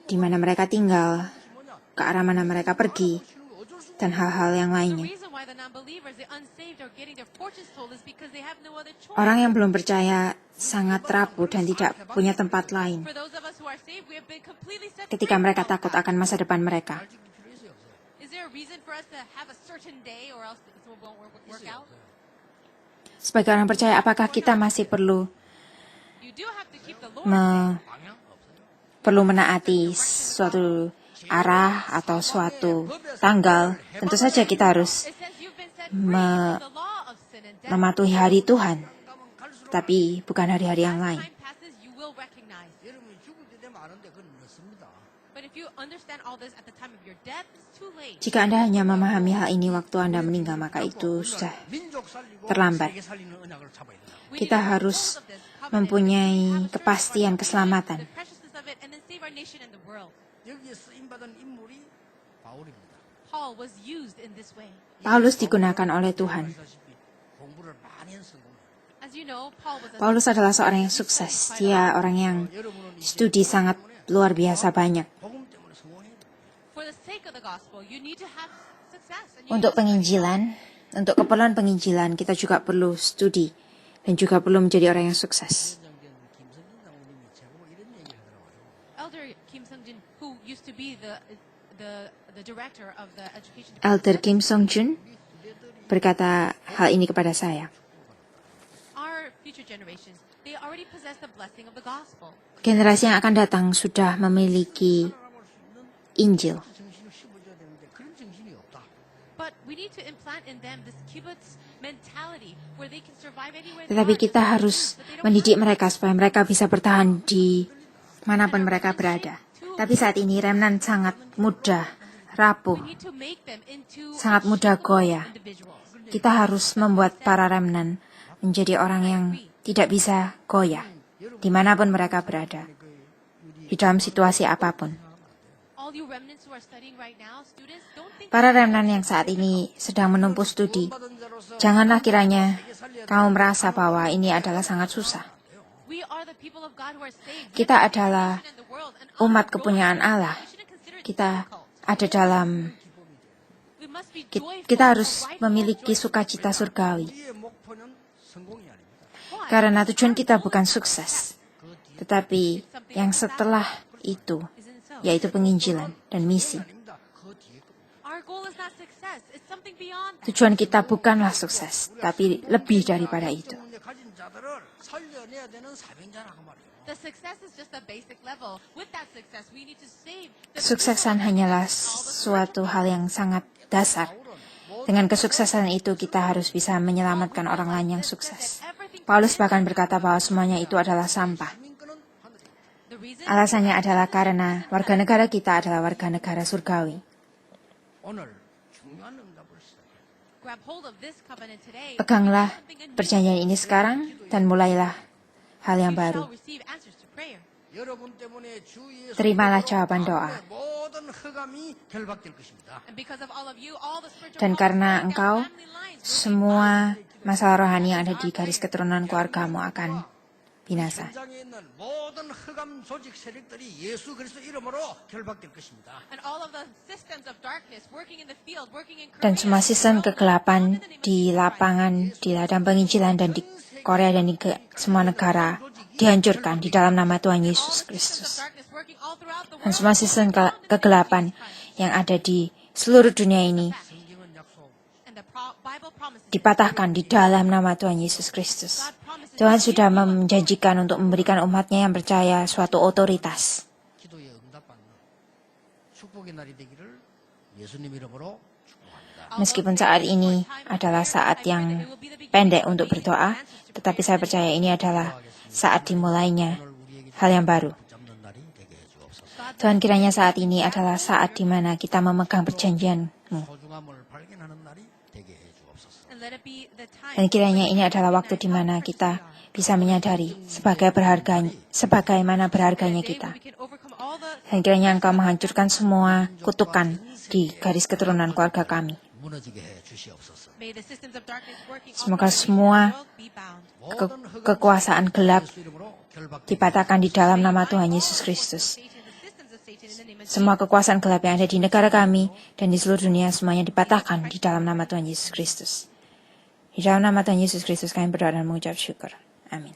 Speaker 1: di mana mereka tinggal, ke arah mana mereka pergi,
Speaker 2: 치는 거 어쩔 수
Speaker 1: dan hal-hal yang
Speaker 3: The
Speaker 1: lainnya.
Speaker 3: reason why the non-believers, the unsaved, are getting their fortunes told is because they have no other choice.
Speaker 1: Orang yang belum percaya sangat rapuh dan tidak punya tempat lain
Speaker 3: For those of us who are saved, we have been completely set
Speaker 1: ketika
Speaker 3: free
Speaker 1: mereka
Speaker 3: from
Speaker 1: takut
Speaker 3: that.
Speaker 1: akan masa depan mereka.
Speaker 2: 잘 지킬 필요 있어요 없어요?
Speaker 3: Is there a reason for us to have a certain day or else it won't work out?
Speaker 1: Sebagai orang percaya, apakah kita masih perlu
Speaker 3: You do have to keep the Lord.
Speaker 2: 방향 없어요.
Speaker 1: perlu menaati suatu arah atau suatu tanggal? Tentu saja kita harus
Speaker 3: It says you've been set free from the law of sin and death.
Speaker 1: mematuhi hari Tuhan,
Speaker 2: 가면 갈수록
Speaker 1: tapi bukan hari-hari yang
Speaker 3: As
Speaker 1: lain.
Speaker 3: time passes, you will recognize.
Speaker 2: 여러분이 죽을 때 되면 아는데 그건 늦습니다.
Speaker 3: But if you understand all this at the time of your death, it's too late.
Speaker 1: Jika Anda hanya memahami hal ini waktu Anda meninggal, maka itu sudah
Speaker 2: 민족 살리고
Speaker 1: terlambat.
Speaker 2: 세계 살리는 언약을 잡아야 된다.
Speaker 3: We
Speaker 1: Kita
Speaker 3: need to grab
Speaker 1: harus
Speaker 3: hold of this covenant,
Speaker 1: mempunyai
Speaker 3: have a certain
Speaker 1: kepastian
Speaker 3: part of
Speaker 1: keselamatan.
Speaker 3: the preciousness of it, and then save our nation and the world.
Speaker 2: 여기에 쓰임 받은 인물이 바울입니다.
Speaker 3: Paul was used in this way.
Speaker 1: Paulus digunakan oleh Tuhan.
Speaker 2: 아시다시피 공부를 많이 했어.
Speaker 3: As you know, Paul was a
Speaker 1: Paulus adalah seorang yang sukses. Dia orang yang studi sangat luar biasa banyak.
Speaker 2: 복음 때문에 성공해야 돼.
Speaker 3: for the sake of the gospel, you need to have success. And you
Speaker 1: Untuk
Speaker 3: need to-
Speaker 1: penginjilan, untuk keperluan penginjilan, kita juga perlu studi dan juga perlu menjadi orang yang sukses.
Speaker 2: 장된 김성진 장로님이 제보고 이런 얘기를 하더라고요.
Speaker 3: Elder Kim Sung-jin, who used to be the director of the education
Speaker 1: Elder
Speaker 3: department,
Speaker 1: Kim Song-jun berkata hal ini kepada saya.
Speaker 3: our future generations, they already possess the blessing of the gospel.
Speaker 1: Generasi yang akan datang sudah memiliki
Speaker 2: 살아남을 수 있는
Speaker 1: Injil.
Speaker 2: 정신을 심어줘야 되는데 그런 정신이 없다.
Speaker 3: But we need to implant in them this kibbutz mentality where they can survive anywhere they
Speaker 1: Tetapi
Speaker 3: are,
Speaker 1: kita
Speaker 3: but
Speaker 1: harus
Speaker 3: they don't
Speaker 1: mendidik
Speaker 3: have
Speaker 1: mereka supaya mereka bisa bertahan di manapun mereka berada. Tapi saat ini remnant sangat mudah rapuh,
Speaker 3: We need to make them into
Speaker 1: sangat mudah goyah.
Speaker 3: individuals.
Speaker 1: Kita harus membuat para remnant menjadi orang yang tidak bisa goyah dimanapun mereka berada, di dalam situasi apapun.
Speaker 3: All you remnants who are studying right now, students, don't think
Speaker 1: Para remnant yang saat ini sedang menempuh studi, janganlah kiranya kamu merasa bahwa ini adalah sangat susah.
Speaker 3: we are the people of God who are saved.
Speaker 1: Kita adalah
Speaker 3: And the world, and
Speaker 1: umat kepunyaan Allah.
Speaker 3: we shouldn't consider it
Speaker 1: Kita
Speaker 3: difficult.
Speaker 1: ada dalam
Speaker 3: We must be
Speaker 1: Kita
Speaker 3: joyful,
Speaker 1: harus
Speaker 3: a rightful,
Speaker 1: memiliki
Speaker 3: joyful
Speaker 1: sukacita surgawi.
Speaker 2: 우리의 목표는 성공이 아닙니다.
Speaker 3: Why?
Speaker 1: Karena tujuan
Speaker 3: Our
Speaker 1: kita
Speaker 3: goal
Speaker 1: bukan
Speaker 3: is
Speaker 1: sukses,
Speaker 2: 그 뒤에
Speaker 1: tetapi yang setelah itu,
Speaker 3: isn't so.
Speaker 1: yaitu penginjilan dan misi.
Speaker 2: 아닙니다. 그 뒤에 겁니다.
Speaker 3: Our goal is not success. It's something beyond that.
Speaker 1: Tujuan kita bukanlah sukses, tapi lebih daripada itu.
Speaker 2: 문제 가진 자들을 살려내야 되는 사명자라고 말이에요.
Speaker 3: The success is just a basic level. With that success, we need to save the
Speaker 1: Kesuksesan
Speaker 3: people
Speaker 1: hanyalah
Speaker 3: and all the
Speaker 1: suatu hal yang sangat dasar. Dengan kesuksesan itu kita harus bisa menyelamatkan orang lain yang sukses. Paulus bahkan berkata bahwa semuanya itu adalah sampah.
Speaker 2: 민권은 하늘이에요.
Speaker 3: The reason
Speaker 1: Alasannya adalah karena warga negara kita adalah warga negara surgawi.
Speaker 2: 오늘 중요한 응답을 시작해요.
Speaker 3: grab hold of this covenant today.
Speaker 1: Peganglah
Speaker 3: Something anew.
Speaker 1: perjanjian ini sekarang dan mulailah hal yang
Speaker 3: You
Speaker 1: baru.
Speaker 3: shall receive answers to prayer.
Speaker 2: 여러분 때문에 주 예수
Speaker 1: Terimalah
Speaker 2: 그리스도로
Speaker 1: jawaban doa.
Speaker 2: 가문의 모든 흑암이 결박될 것입니다.
Speaker 3: And because of all of you, all the spiritual
Speaker 1: Dan
Speaker 3: walls
Speaker 1: karena
Speaker 3: break down,
Speaker 1: engkau,
Speaker 3: family lines will be
Speaker 1: semua masalah rohani yang ada di garis keturunan keluargamu akan binasa.
Speaker 2: 현장에 있는 모든 흑암 조직 세력들이 예수 그리스도 이름으로 결박될 것입니다.
Speaker 3: And all of the systems of darkness working in the field, working in
Speaker 1: Dan
Speaker 3: Korea,
Speaker 1: semua sistem
Speaker 3: will
Speaker 1: kegelapan
Speaker 3: bow in the name of
Speaker 1: di
Speaker 3: Jesus Christ.
Speaker 1: lapangan, di ladang penginjilan dan di Korea dan di semua negara dihancurkan di dalam nama Tuhan
Speaker 3: All
Speaker 1: Yesus
Speaker 3: the systems of
Speaker 1: Kristus.
Speaker 3: darkness working all throughout the
Speaker 1: Dan
Speaker 3: world
Speaker 1: semua
Speaker 3: will
Speaker 1: sistem
Speaker 3: bow in the name of
Speaker 1: kegelapan
Speaker 3: Jesus Christ.
Speaker 1: yang ada di seluruh dunia ini
Speaker 2: 성경은 약속
Speaker 3: And the Bible promises
Speaker 1: dipatahkan di dalam nama Tuhan Yesus Kristus.
Speaker 3: God promises
Speaker 1: Tuhan
Speaker 3: to
Speaker 1: sudah
Speaker 3: give you a
Speaker 1: menjanjikan untuk memberikan umatnya yang percaya suatu otoritas.
Speaker 2: 기도에 응답받는 축복의 날이 되기를 예수님 이름으로 축복합니다.
Speaker 1: Meskipun saat ini adalah saat yang pendek untuk berdoa, tetapi saya percaya ini adalah saat dimulainya
Speaker 2: 오늘 우리에게
Speaker 1: hal yang baru.
Speaker 2: 붙잡는 날이 되게 해주옵소서.
Speaker 1: Tuhan kiranya saat ini adalah saat di mana kita memegang perjanjianmu.
Speaker 2: 소중함을 발견하는 날이 되게 해주옵소서.
Speaker 3: And let it be the time
Speaker 1: Dan kiranya ini adalah waktu di mana kita bisa menyadari sebagaimana berharganya
Speaker 3: day
Speaker 1: kita.
Speaker 3: when we can overcome all the
Speaker 1: Dan kiranya Engkau menghancurkan semua kutukan di garis keturunan keluarga kami.
Speaker 2: 무너지게 해 주시옵소서.
Speaker 3: may the systems of darkness working all
Speaker 1: Semoga
Speaker 3: throughout the
Speaker 1: semua
Speaker 3: world be bound.
Speaker 2: 모든 흑암
Speaker 1: kekuasaan gelap
Speaker 2: 예수 이름으로 결박되게
Speaker 1: dipatahkan di dalam nama Tuhan Yesus Kristus. Semua kekuasaan gelap yang ada di negara kami dan di seluruh dunia semuanya dipatahkan di dalam nama Tuhan Yesus Kristus. Di dalam nama Tuhan Yesus Kristus kami berdoa dan mengucap syukur. Amin.